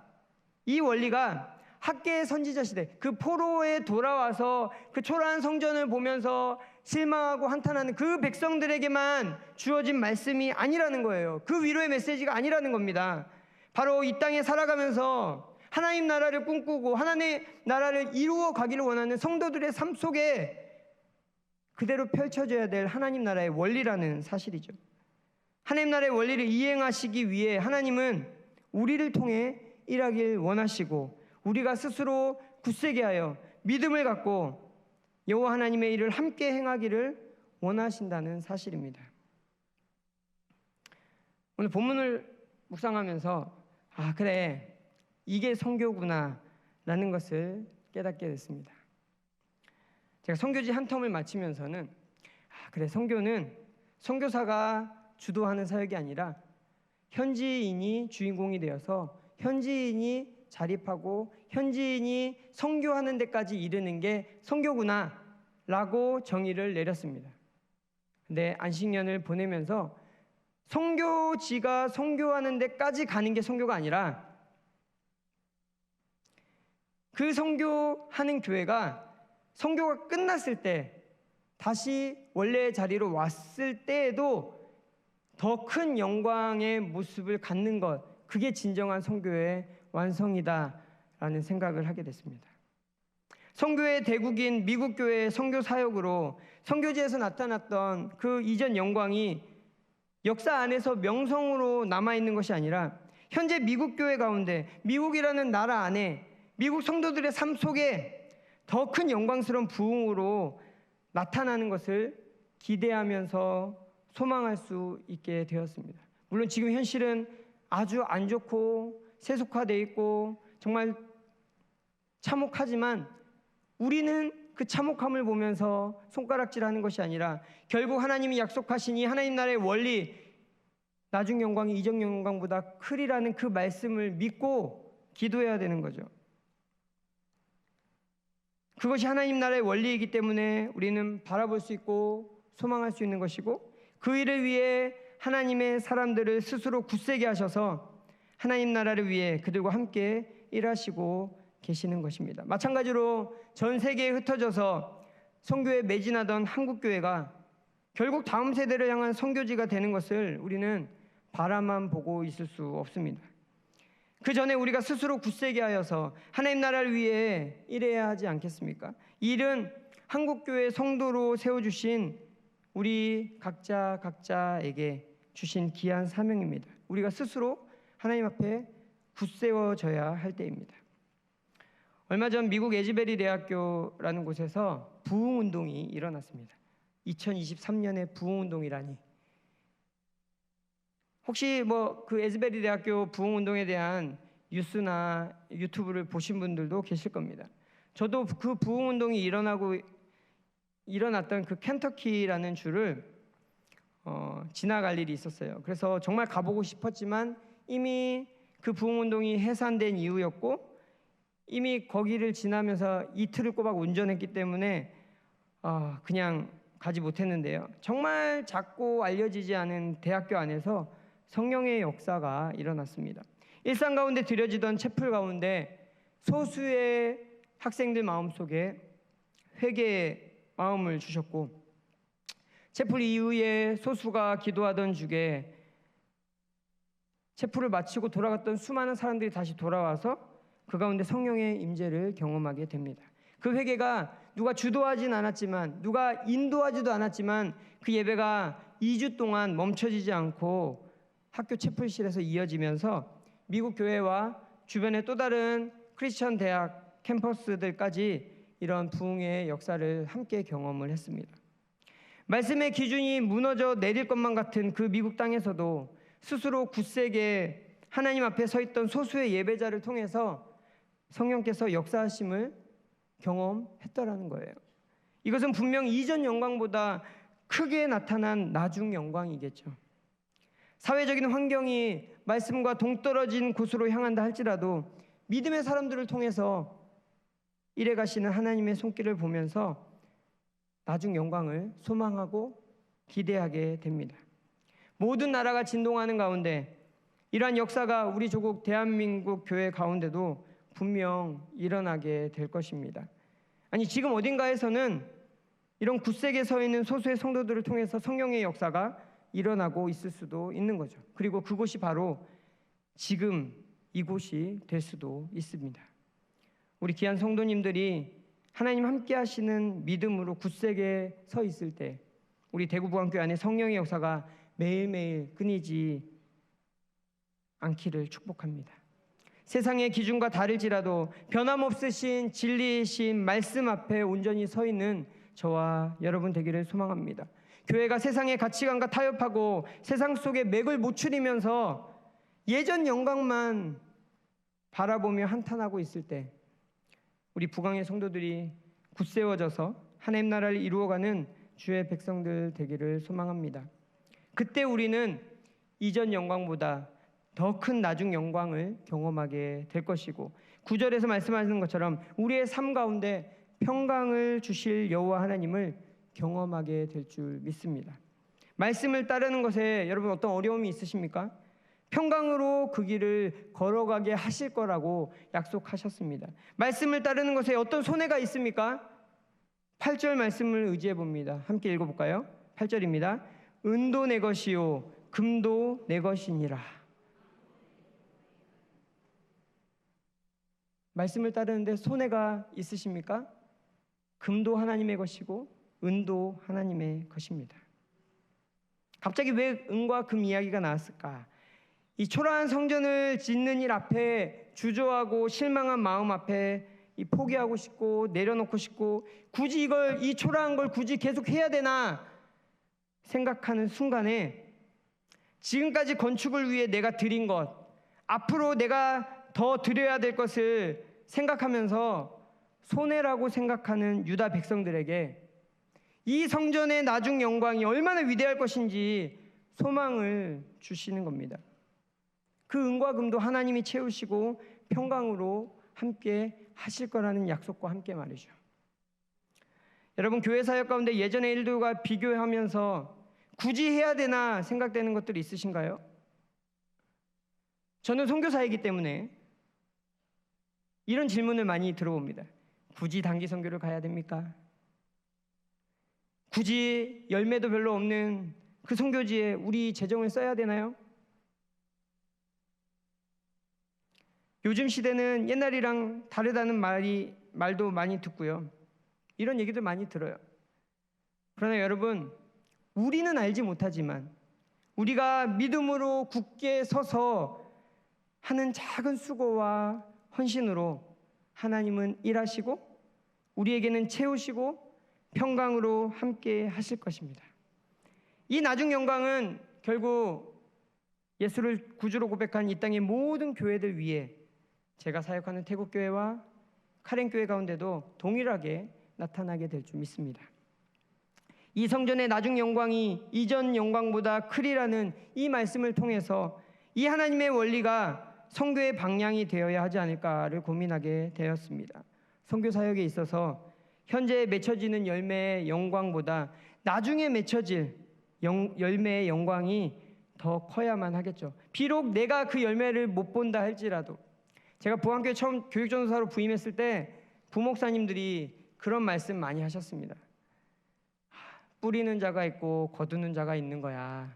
이 원리가 학개의 선지자 시대, 그 포로에 돌아와서 그 초라한 성전을 보면서 실망하고 한탄하는 그 백성들에게만 주어진 말씀이 아니라는 거예요. 그 위로의 메시지가 아니라는 겁니다. 바로 이 땅에 살아가면서 하나님 나라를 꿈꾸고 하나님의 나라를 이루어 가기를 원하는 성도들의 삶 속에 그대로 펼쳐져야 될 하나님 나라의 원리라는 사실이죠. 하나님 나라의 원리를 이행하시기 위해 하나님은 우리를 통해 일하길 원하시고 우리가 스스로 굳세게 하여 믿음을 갖고 여호와 하나님의 일을 함께 행하기를 원하신다는 사실입니다. 오늘 본문을 묵상하면서 그래, 이게 선교구나 라는 것을 깨닫게 됐습니다. 제가 선교지 한 텀을 마치면서는 그래, 선교는 선교사가 주도하는 사역이 아니라 현지인이 주인공이 되어서 현지인이 자립하고 현지인이 선교하는 데까지 이르는 게 선교구나 라고 정의를 내렸습니다. 근데 안식년을 보내면서 선교지가 선교하는 데까지 가는 게 선교가 아니라 그 선교하는 교회가 선교가 끝났을 때 다시 원래의 자리로 왔을 때에도 더 큰 영광의 모습을 갖는 것, 그게 진정한 선교의 완성이다라는 생각을 하게 됐습니다. 선교의 대국인 미국 교회의 선교 사역으로 선교지에서 나타났던 그 이전 영광이 역사 안에서 명성으로 남아있는 것이 아니라 현재 미국 교회 가운데 미국이라는 나라 안에 미국 성도들의 삶 속에 더 큰 영광스러운 부흥으로 나타나는 것을 기대하면서 소망할 수 있게 되었습니다. 물론 지금 현실은 아주 안 좋고 세속화되어 있고 정말 참혹하지만 우리는 그 참혹함을 보면서 손가락질하는 것이 아니라 결국 하나님이 약속하신 이 하나님 나라의 원리, 나중 영광이 이전 영광보다 크리라는 그 말씀을 믿고 기도해야 되는 거죠. 그것이 하나님 나라의 원리이기 때문에 우리는 바라볼 수 있고 소망할 수 있는 것이고, 그 일을 위해 하나님의 사람들을 스스로 굳세게 하셔서 하나님 나라를 위해 그들과 함께 일하시고 계시는 것입니다. 마찬가지로 전 세계에 흩어져서 선교에 매진하던 한국교회가 결국 다음 세대를 향한 선교지가 되는 것을 우리는 바라만 보고 있을 수 없습니다. 그 전에 우리가 스스로 굳세게 하여서 하나님 나라를 위해 일해야 하지 않겠습니까? 이 일은 한국교회 성도로 세워주신 우리 각자에게 주신 귀한 사명입니다. 우리가 스스로 하나님 앞에 굳세워져야 할 때입니다. 얼마 전 미국 에즈베리 대학교라는 곳에서 부흥운동이 일어났습니다. 2023년에 부흥운동이라니. 혹시 그 에즈베리 대학교 부흥운동에 대한 뉴스나 유튜브를 보신 분들도 계실 겁니다. 저도 그 부흥운동이 일어났던 그 켄터키라는 주를 지나갈 일이 있었어요. 그래서 정말 가보고 싶었지만 이미 그 부흥운동이 해산된 이후였고 이미 거기를 지나면서 이틀을 꼬박 운전했기 때문에 그냥 가지 못했는데요. 정말 작고 알려지지 않은 대학교 안에서 성령의 역사가 일어났습니다. 일상 가운데 드려지던 채플 가운데 소수의 학생들 마음속에 회개의 마음을 주셨고, 채플 이후에 소수가 기도하던 중에 채플을 마치고 돌아갔던 수많은 사람들이 다시 돌아와서 그 가운데 성령의 임재를 경험하게 됩니다. 그 회개가 누가 주도하진 않았지만, 누가 인도하지도 않았지만 그 예배가 2주 동안 멈춰지지 않고 학교 채플실에서 이어지면서 미국 교회와 주변의 또 다른 크리스천 대학 캠퍼스들까지 이런 부흥의 역사를 함께 경험을 했습니다. 말씀의 기준이 무너져 내릴 것만 같은 그 미국 땅에서도 스스로 굳세게 하나님 앞에 서 있던 소수의 예배자를 통해서 성령께서 역사하심을 경험했다라는 거예요. 이것은 분명 이전 영광보다 크게 나타난 나중 영광이겠죠. 사회적인 환경이 말씀과 동떨어진 곳으로 향한다 할지라도 믿음의 사람들을 통해서 이래 가시는 하나님의 손길을 보면서 나중 영광을 소망하고 기대하게 됩니다. 모든 나라가 진동하는 가운데 이러한 역사가 우리 조국 대한민국 교회 가운데도 분명 일어나게 될 것입니다. 아니, 지금 어딘가에서는 이런 굳세게 서 있는 소수의 성도들을 통해서 성령의 역사가 일어나고 있을 수도 있는 거죠. 그리고 그곳이 바로 지금 이곳이 될 수도 있습니다. 우리 귀한 성도님들이 하나님 함께 하시는 믿음으로 굳세게 서 있을 때 우리 대구부안교회 안에 성령의 역사가 매일매일 끊이지 않기를 축복합니다. 세상의 기준과 다를지라도 변함없으신 진리이신 말씀 앞에 온전히 서 있는 저와 여러분 되기를 소망합니다. 교회가 세상의 가치관과 타협하고 세상 속에 맥을 못 추리면서 예전 영광만 바라보며 한탄하고 있을 때 우리 부강의 성도들이 굳세워져서 하나님 나라를 이루어가는 주의 백성들 되기를 소망합니다. 그때 우리는 이전 영광보다 더 큰 나중 영광을 경험하게 될 것이고, 9절에서 말씀하시는 것처럼 우리의 삶 가운데 평강을 주실 여호와 하나님을 경험하게 될 줄 믿습니다. 말씀을 따르는 것에 여러분 어떤 어려움이 있으십니까? 평강으로 그 길을 걸어가게 하실 거라고 약속하셨습니다. 말씀을 따르는 것에 어떤 손해가 있습니까? 8절 말씀을 의지해 봅니다. 함께 읽어볼까요? 8절입니다. 은도 내 것이요 금도 내 것이니라. 말씀을 따르는데 손해가 있으십니까? 금도 하나님의 것이고 은도 하나님의 것입니다. 갑자기 왜 은과 금 이야기가 나왔을까? 이 초라한 성전을 짓는 일 앞에 주저하고 실망한 마음 앞에 포기하고 싶고 내려놓고 싶고 굳이 이 초라한 걸 굳이 계속 해야 되나 생각하는 순간에 지금까지 건축을 위해 내가 드린 것, 앞으로 내가 더 드려야 될 것을 생각하면서 손해라고 생각하는 유다 백성들에게 이 성전의 나중 영광이 얼마나 위대할 것인지 소망을 주시는 겁니다. 그 은과 금도 하나님이 채우시고 평강으로 함께 하실 거라는 약속과 함께 말이죠. 여러분, 교회 사역 가운데 예전의 일들과 비교하면서 굳이 해야 되나 생각되는 것들이 있으신가요? 저는 선교사이기 때문에 이런 질문을 많이 들어봅니다. 굳이 단기 선교를 가야 됩니까? 굳이 열매도 별로 없는 그 선교지에 우리 재정을 써야 되나요? 요즘 시대는 옛날이랑 다르다는 말도 많이 듣고요. 이런 얘기도 많이 들어요. 그러나 여러분, 우리는 알지 못하지만 우리가 믿음으로 굳게 서서 하는 작은 수고와 헌신으로 하나님은 일하시고 우리에게는 채우시고 평강으로 함께 하실 것입니다. 이 나중 영광은 결국 예수를 구주로 고백한 이 땅의 모든 교회들 위에 제가 사역하는 태국교회와 카렌교회 가운데도 동일하게 나타나게 될 줄 믿습니다. 이 성전의 나중 영광이 이전 영광보다 크리라는 이 말씀을 통해서 이 하나님의 원리가 선교의 방향이 되어야 하지 않을까를 고민하게 되었습니다. 선교 사역에 있어서 현재 맺혀지는 열매의 영광보다 나중에 맺혀질 열매의 영광이 더 커야만 하겠죠. 비록 내가 그 열매를 못 본다 할지라도, 제가 부안교회 처음 교육전도사로 부임했을 때 부목사님들이 그런 말씀 많이 하셨습니다. 뿌리는 자가 있고 거두는 자가 있는 거야.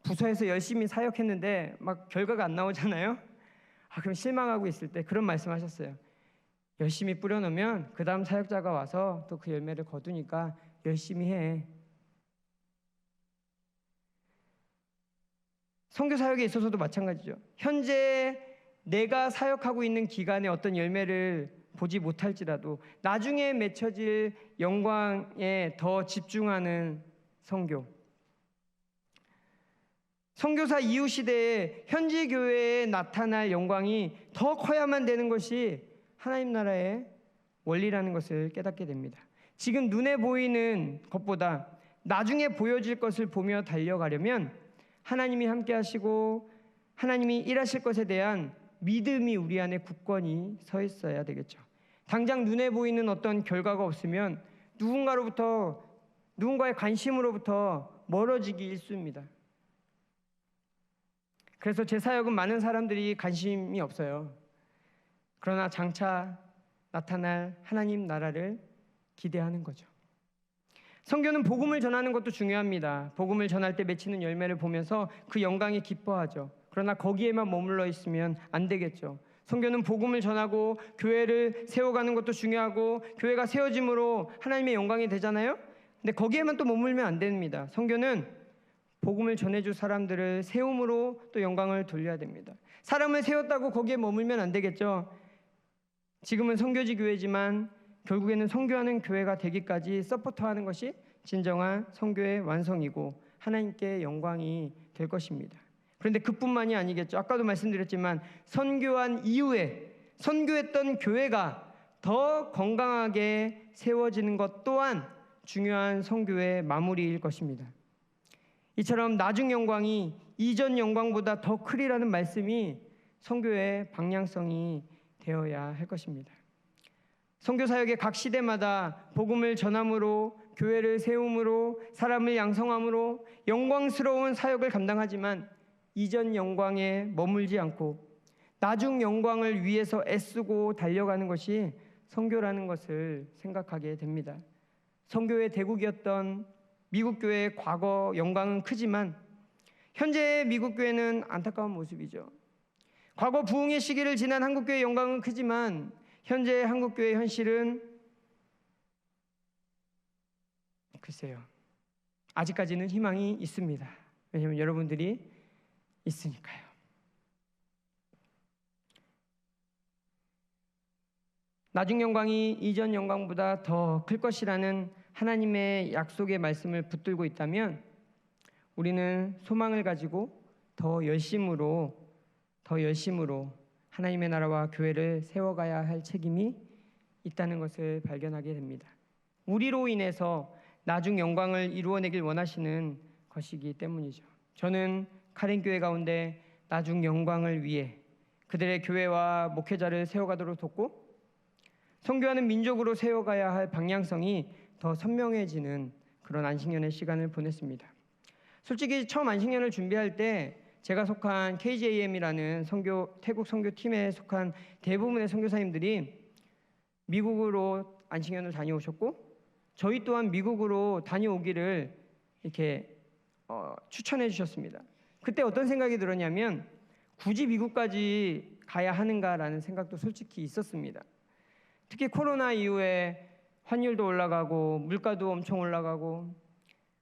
부서에서 열심히 사역했는데 막 결과가 안 나오잖아요. 그럼 실망하고 있을 때 그런 말씀 하셨어요. 열심히 뿌려놓으면 그 다음 사역자가 와서 또 그 열매를 거두니까 열심히 해. 선교 사역에 있어서도 마찬가지죠. 현재 내가 사역하고 있는 기간에 어떤 열매를 보지 못할지라도 나중에 맺혀질 영광에 더 집중하는 선교. 선교사 이후 시대에 현지 교회에 나타날 영광이 더 커야만 되는 것이 하나님 나라의 원리라는 것을 깨닫게 됩니다. 지금 눈에 보이는 것보다 나중에 보여질 것을 보며 달려가려면 하나님이 함께 하시고 하나님이 일하실 것에 대한 믿음이 우리 안에 굳건히 서 있어야 되겠죠. 당장 눈에 보이는 어떤 결과가 없으면 누군가의 관심으로부터 멀어지기 일쑤입니다. 그래서 제 사역은 많은 사람들이 관심이 없어요. 그러나 장차 나타날 하나님 나라를 기대하는 거죠. 선교는 복음을 전하는 것도 중요합니다. 복음을 전할 때 맺히는 열매를 보면서 그 영광에 기뻐하죠. 그러나 거기에만 머물러 있으면 안 되겠죠. 선교는 복음을 전하고 교회를 세워가는 것도 중요하고 교회가 세워짐으로 하나님의 영광이 되잖아요. 근데 거기에만 또 머물면 안 됩니다. 선교는 복음을 전해줄 사람들을 세움으로 또 영광을 돌려야 됩니다. 사람을 세웠다고 거기에 머물면 안 되겠죠. 지금은 선교지 교회지만 결국에는 선교하는 교회가 되기까지 서포터하는 것이 진정한 선교의 완성이고 하나님께 영광이 될 것입니다. 그런데 그뿐만이 아니겠죠. 아까도 말씀드렸지만 선교한 이후에 선교했던 교회가 더 건강하게 세워지는 것 또한 중요한 선교의 마무리일 것입니다. 이처럼 나중 영광이 이전 영광보다 더 크리라는 말씀이 선교의 방향성이 되어야 할 것입니다. 선교 사역의 각 시대마다 복음을 전함으로 교회를 세움으로 사람을 양성함으로 영광스러운 사역을 감당하지만 이전 영광에 머물지 않고 나중 영광을 위해서 애쓰고 달려가는 것이 선교라는 것을 생각하게 됩니다. 선교의 대국이었던 미국 교회의 과거 영광은 크지만 현재의 미국 교회는 안타까운 모습이죠. 과거 부흥의 시기를 지난 한국 교회의 영광은 크지만 현재 한국 교회의 현실은 글쎄요. 아직까지는 희망이 있습니다. 왜냐하면 여러분들이 있으니까요. 나중 영광이 이전 영광보다 더 클 것이라는 하나님의 약속의 말씀을 붙들고 있다면 우리는 소망을 가지고 더 열심으로 하나님의 나라와 교회를 세워가야 할 책임이 있다는 것을 발견하게 됩니다. 우리로 인해서 나중 영광을 이루어내길 원하시는 것이기 때문이죠. 저는 카렌 교회 가운데 나중 영광을 위해 그들의 교회와 목회자를 세워가도록 돕고 선교하는 민족으로 세워가야 할 방향성이 더 선명해지는 그런 안식년의 시간을 보냈습니다. 솔직히 처음 안식년을 준비할 때 제가 속한 KJM이라는 태국 선교팀에 속한 대부분의 선교사님들이 미국으로 안식년을 다녀오셨고 저희 또한 미국으로 다녀오기를 이렇게 추천해 주셨습니다. 그때 어떤 생각이 들었냐면 굳이 미국까지 가야 하는가라는 생각도 솔직히 있었습니다. 특히 코로나 이후에 환율도 올라가고 물가도 엄청 올라가고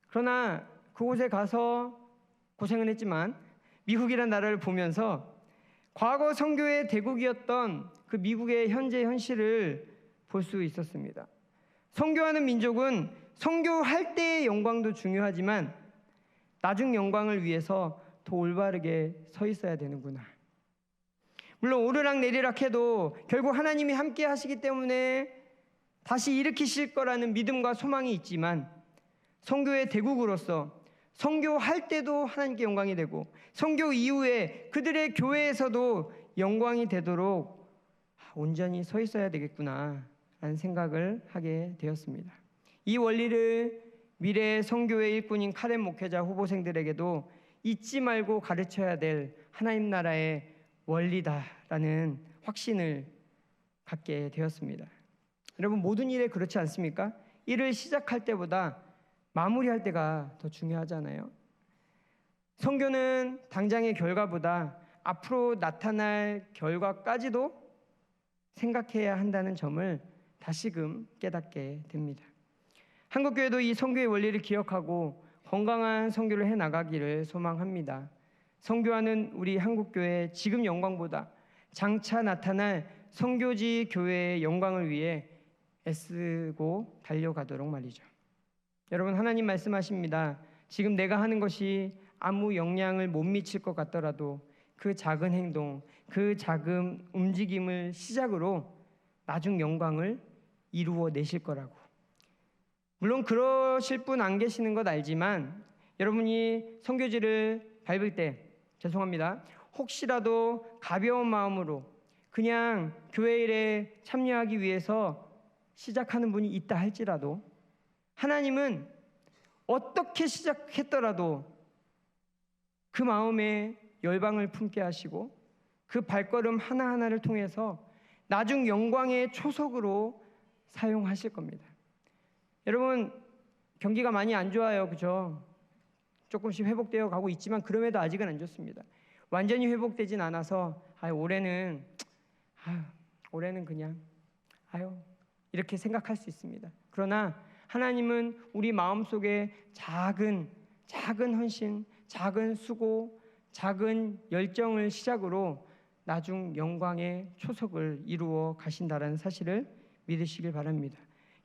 그러나 그곳에 가서 고생은 했지만 미국이라는 나라를 보면서 과거 선교의 대국이었던 그 미국의 현재 현실을 볼 수 있었습니다. 선교하는 민족은 선교할 때의 영광도 중요하지만 나중 영광을 위해서 더 올바르게 서 있어야 되는구나. 물론 오르락 내리락 해도 결국 하나님이 함께 하시기 때문에 다시 일으키실 거라는 믿음과 소망이 있지만 선교의 대국으로서 선교할 때도 하나님께 영광이 되고 선교 이후에 그들의 교회에서도 영광이 되도록 온전히 서 있어야 되겠구나 라는 생각을 하게 되었습니다. 이 원리를 미래의 선교의 일꾼인 카렌 목회자 후보생들에게도 잊지 말고 가르쳐야 될 하나님 나라의 원리다라는 확신을 갖게 되었습니다. 여러분, 모든 일에 그렇지 않습니까? 일을 시작할 때보다 마무리할 때가 더 중요하잖아요. 선교는 당장의 결과보다 앞으로 나타날 결과까지도 생각해야 한다는 점을 다시금 깨닫게 됩니다. 한국교회도 이 선교의 원리를 기억하고 건강한 선교를 해나가기를 소망합니다. 선교하는 우리 한국교회 지금 영광보다 장차 나타날 선교지 교회의 영광을 위해 애쓰고 달려가도록 말이죠. 여러분, 하나님 말씀하십니다. 지금 내가 하는 것이 아무 영향을 못 미칠 것 같더라도 그 작은 행동, 그 작은 움직임을 시작으로 나중 영광을 이루어 내실 거라고. 물론 그러실 분 안 계시는 것 알지만 여러분이 선교지를 밟을 때 죄송합니다. 혹시라도 가벼운 마음으로 그냥 교회 일에 참여하기 위해서 시작하는 분이 있다 할지라도 하나님은 어떻게 시작했더라도 그 마음에 열방을 품게 하시고 그 발걸음 하나하나를 통해서 나중 영광의 초석으로 사용하실 겁니다. 여러분, 경기가 많이 안 좋아요. 그죠? 조금씩 회복되어 가고 있지만 그럼에도 아직은 안 좋습니다. 완전히 회복되진 않아서 올해는 그냥 이렇게 생각할 수 있습니다. 그러나 하나님은 우리 마음속에 작은 헌신, 작은 수고, 작은 열정을 시작으로 나중 영광의 초석을 이루어 가신다는 사실을 믿으시길 바랍니다.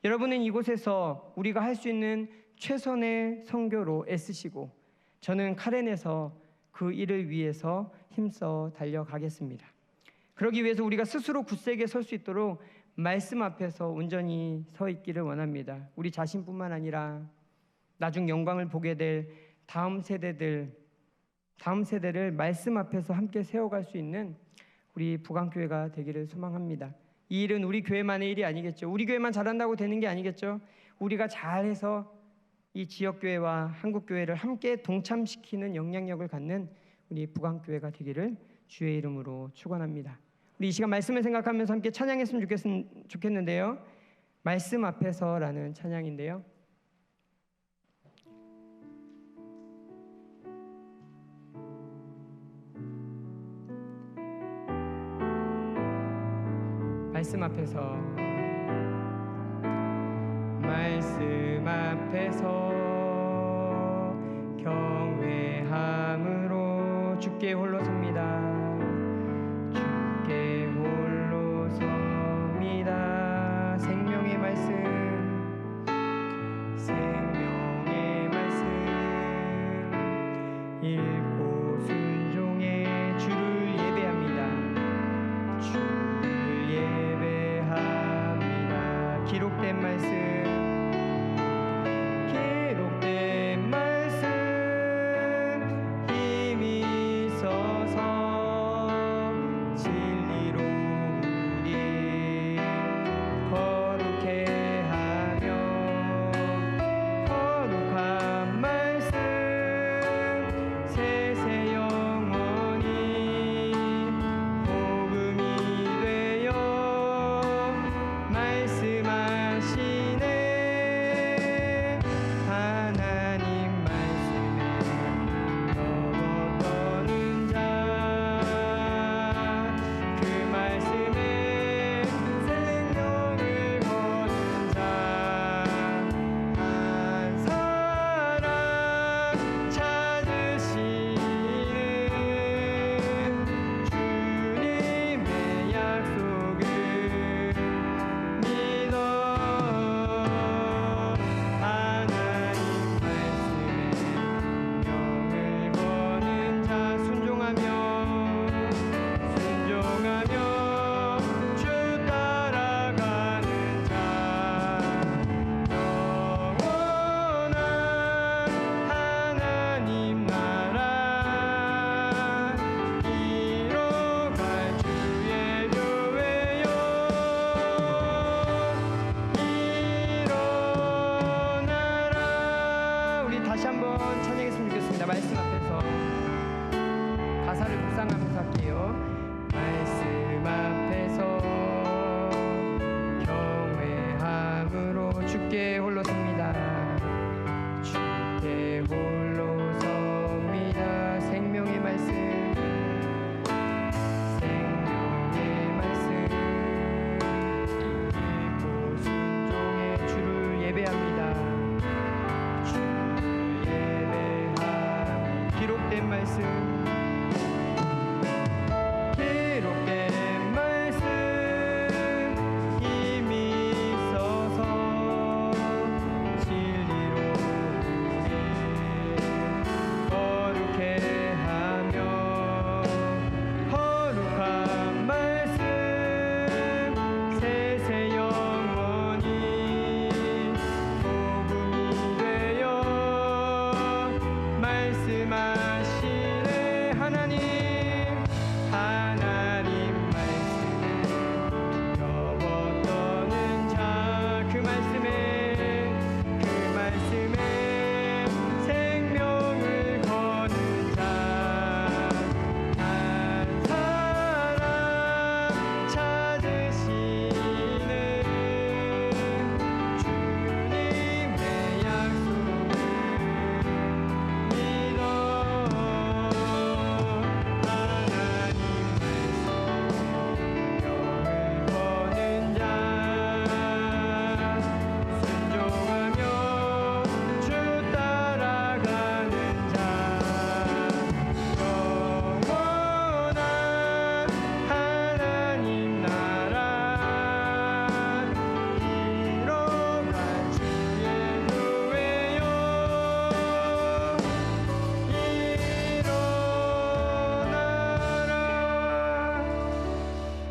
여러분은 이곳에서 우리가 할 수 있는 최선의 선교로 애쓰시고 저는 카렌에서 그 일을 위해서 힘써 달려가겠습니다. 그러기 위해서 우리가 스스로 굳세게 설 수 있도록 말씀 앞에서 온전히 서 있기를 원합니다. 우리 자신뿐만 아니라 나중 영광을 보게 될 다음 세대를 말씀 앞에서 함께 세워갈 수 있는 우리 부강교회가 되기를 소망합니다. 이 일은 우리 교회만의 일이 아니겠죠. 우리 교회만 잘한다고 되는 게 아니겠죠. 우리가 잘해서 이 지역교회와 한국교회를 함께 동참시키는 영향력을 갖는 우리 부강교회가 되기를 주의 이름으로 축원합니다. 우리 이 시간 말씀을 생각하면서 함께 찬양했으면 좋겠는데요. 말씀 앞에서라는 찬양인데요. 말씀 앞에서 경외함으로 주께 홀로 섭니다. 주께 홀로 섭니다. 생명의 말씀 읽고 순종해 주를 예배합니다. 주를 예배합니다. 기록된 말씀 힘이 있어서 진리로 우리 거룩해 하며 거룩한 말씀 주께 홀로 섭니다. 주께 홀로 섭니다. 생명의 말씀, 생명의 말씀, 믿고 순종의 주를 예배합니다. 주를 예배함. 기록된 말씀,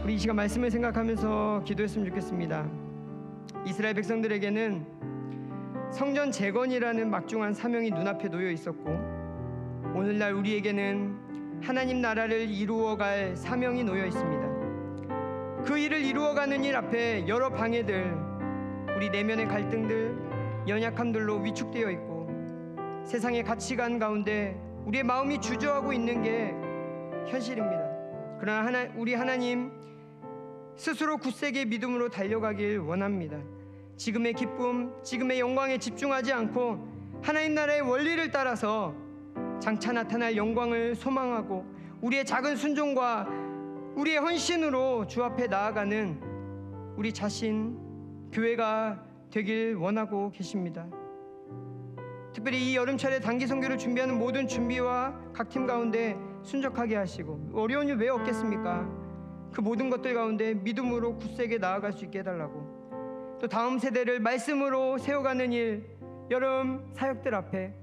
이 시간 말씀을 생각하면서 기도했으면 좋겠습니다. 이스라엘 백성들에게는 성전 재건이라는 막중한 사명이 눈앞에 놓여 있었고, 오늘날 우리에게는 하나님 나라를 이루어갈 사명이 놓여 있습니다. 그 일을 이루어가는 일 앞에 여러 방해들, 우리 내면의 갈등들, 연약함들로 위축되어 있고, 세상의 가치관 가운데 우리의 마음이 주저하고 있는 게 현실입니다. 그러나 우리 하나님 스스로 굳세게 믿음으로 달려가길 원합니다. 지금의 기쁨, 지금의 영광에 집중하지 않고 하나님 나라의 원리를 따라서 장차 나타날 영광을 소망하고 우리의 작은 순종과 우리의 헌신으로 주 앞에 나아가는 우리 자신, 교회가 되길 원하고 계십니다. 특별히 이 여름철에 단기 선교를 준비하는 모든 준비와 각 팀 가운데 순적하게 하시고, 어려운 일 왜 없겠습니까? 그 모든 것들 가운데 믿음으로 굳세게 나아갈 수 있게 해달라고, 또 다음 세대를 말씀으로 세워가는 일, 여름 사역들 앞에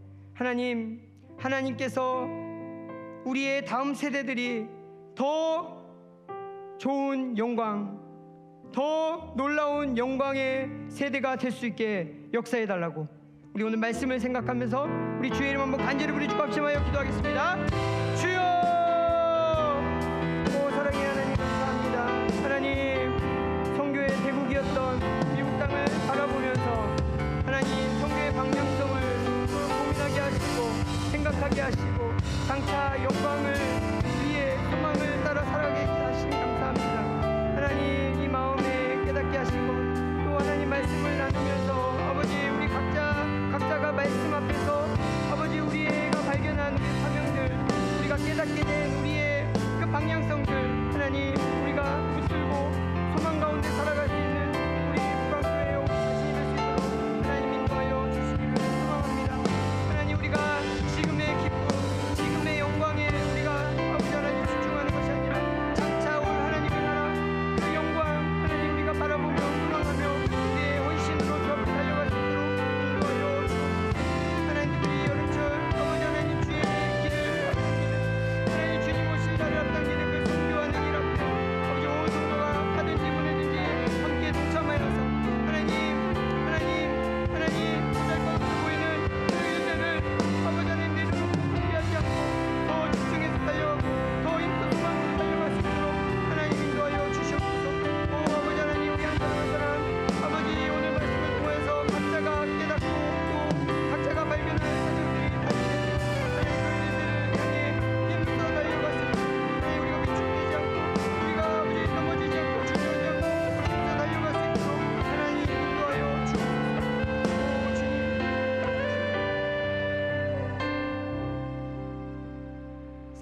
하나님께서 우리의 다음 세대들이 더 좋은 영광, 더 놀라운 영광의 세대가 될 수 있게 역사해달라고, 우리 오늘 말씀을 생각하면서 우리 주의 이름 한번 간절히 부르짖고 합심하여 기도하겠습니다. 주여! 오 사랑의 하나님 감사합니다. 하나님, 선교의 대국이었던 미국 땅을 바라보면서 하나님 선교의 방향성을 고민하게 하시고 생각하게 하시고 장차 영광을 위해 소망을 따라 살아가게 하시니 감사합니다. 하나님, 이 마음에 깨닫게 하시고 또 하나님 말씀을 나누면서 아버지, 우리 각자가 말씀 앞에서 아버지 우리가 발견한 우리 사명들, 우리가 깨닫게 된 우리의 그 방향성들, 하나님 우리가 붙들고 소망 가운데 살아갈 수 있는 우리 국가교회에 오신 될 수 있도록 하나님 인도하여 주시기를 소망합니다. 하나님, 우리가 지금의 기쁨, 지금의 영광에 우리가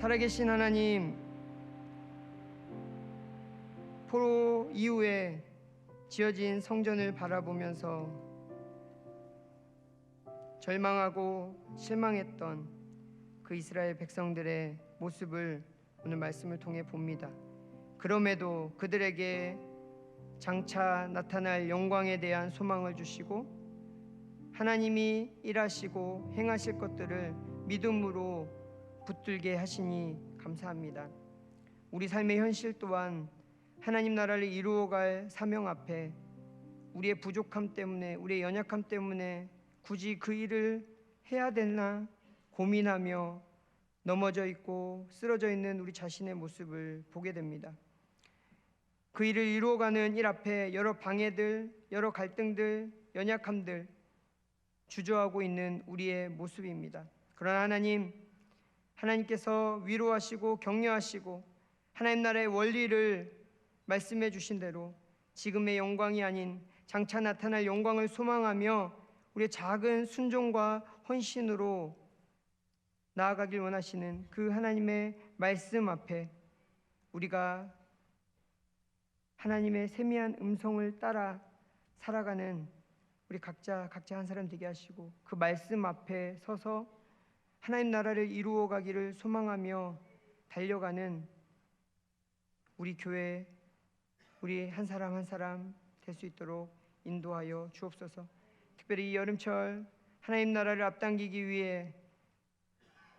살아계신 하나님, 포로 이후에 지어진 성전을 바라보면서 절망하고 실망했던 그 이스라엘 백성들의 모습을 오늘 말씀을 통해 봅니다. 그럼에도 그들에게 장차 나타날 영광에 대한 소망을 주시고 하나님이 일하시고 행하실 것들을 믿음으로 붙들게 하시니 감사합니다. 우리 삶의 현실 또한 하나님 나라를 이루어갈 사명 앞에 우리의 부족함 때문에, 우리의 연약함 때문에 굳이 그 일을 해야 되나 고민하며 넘어져 있고 쓰러져 있는 우리 자신의 모습을 보게 됩니다. 그 일을 이루어가는 일 앞에 여러 방해들, 여러 갈등들, 연약함들 주저하고 있는 우리의 모습입니다. 그러나 하나님께서 위로하시고 격려하시고 하나님 나라의 원리를 말씀해 주신 대로 지금의 영광이 아닌 장차 나타날 영광을 소망하며 우리의 작은 순종과 헌신으로 나아가길 원하시는 그 하나님의 말씀 앞에 우리가 하나님의 세미한 음성을 따라 살아가는 우리 각자 한 사람 되게 하시고 그 말씀 앞에 서서 하나님 나라를 이루어 가기를 소망하며 달려가는 우리 교회, 우리 한 사람 한 사람 될 수 있도록 인도하여 주옵소서. 특별히 이 여름철 하나님 나라를 앞당기기 위해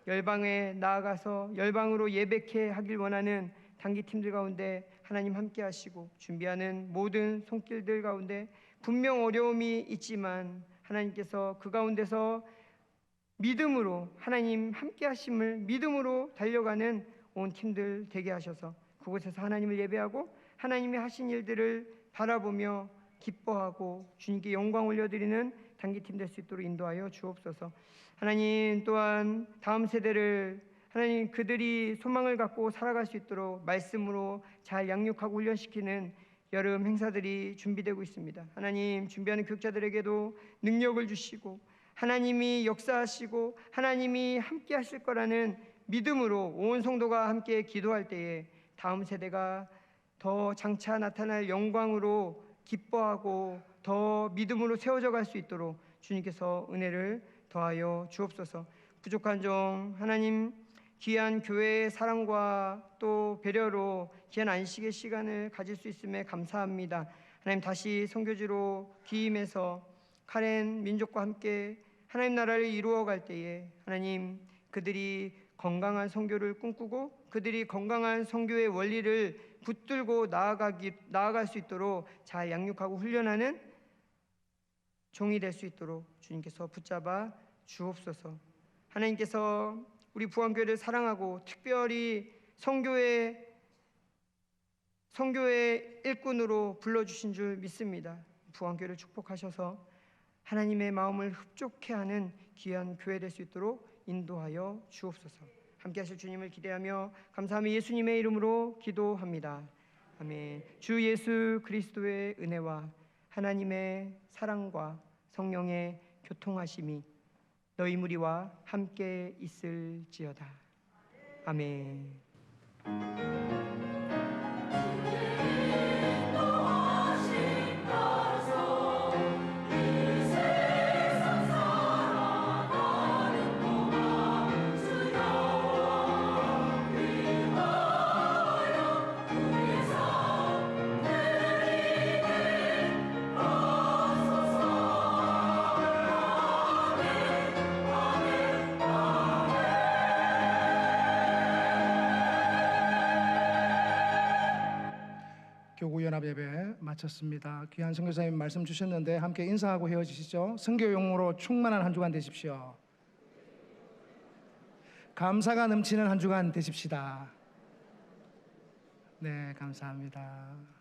열방에 나아가서 열방으로 예배케 하길 원하는 단기팀들 가운데 하나님 함께 하시고 준비하는 모든 손길들 가운데 분명 어려움이 있지만 하나님께서 그 가운데서 믿음으로 하나님 함께 하심을 믿음으로 달려가는 온 팀들 되게 하셔서 그곳에서 하나님을 예배하고 하나님이 하신 일들을 바라보며 기뻐하고 주님께 영광 올려드리는 단기팀 될 수 있도록 인도하여 주옵소서. 하나님 또한 다음 세대를 하나님 그들이 소망을 갖고 살아갈 수 있도록 말씀으로 잘 양육하고 훈련시키는 여름 행사들이 준비되고 있습니다. 하나님 준비하는 교육자들에게도 능력을 주시고 하나님이 역사하시고 하나님이 함께 하실 거라는 믿음으로 온 성도가 함께 기도할 때에 다음 세대가 더 장차 나타날 영광으로 기뻐하고 더 믿음으로 세워져 갈 수 있도록 주님께서 은혜를 더하여 주옵소서. 부족한 종 하나님 귀한 교회의 사랑과 또 배려로 귀한 안식의 시간을 가질 수 있음에 감사합니다. 하나님 다시 선교지로 귀임해서 카렌 민족과 함께 하나님 나라를 이루어 갈 때에 하나님 그들이 건강한 선교를 꿈꾸고 그들이 건강한 선교의 원리를 붙들고 나아갈 수 있도록 잘 양육하고 훈련하는 종이 될 수 있도록 주님께서 붙잡아 주옵소서. 하나님께서 우리 부안교회를 사랑하고 특별히 선교의 일꾼으로 불러주신 줄 믿습니다. 부안교회를 축복하셔서 하나님의 마음을 흡족해 하는 귀한 교회 될 수 있도록 인도하여 주옵소서. 함께 하실 주님을 기대하며 감사하며 예수님의 이름으로 기도합니다. 아멘. 주 예수 그리스도의 은혜와 하나님의 사랑과 성령의 교통하심이 너희 무리와 함께 있을지어다. 아멘. 교구연합 예배 마쳤습니다. 귀한 선교사님 말씀 주셨는데 함께 인사하고 헤어지시죠. 선교 용으로 충만한 한 주간 되십시오. 감사가 넘치는 한 주간 되십시다. 네, 감사합니다.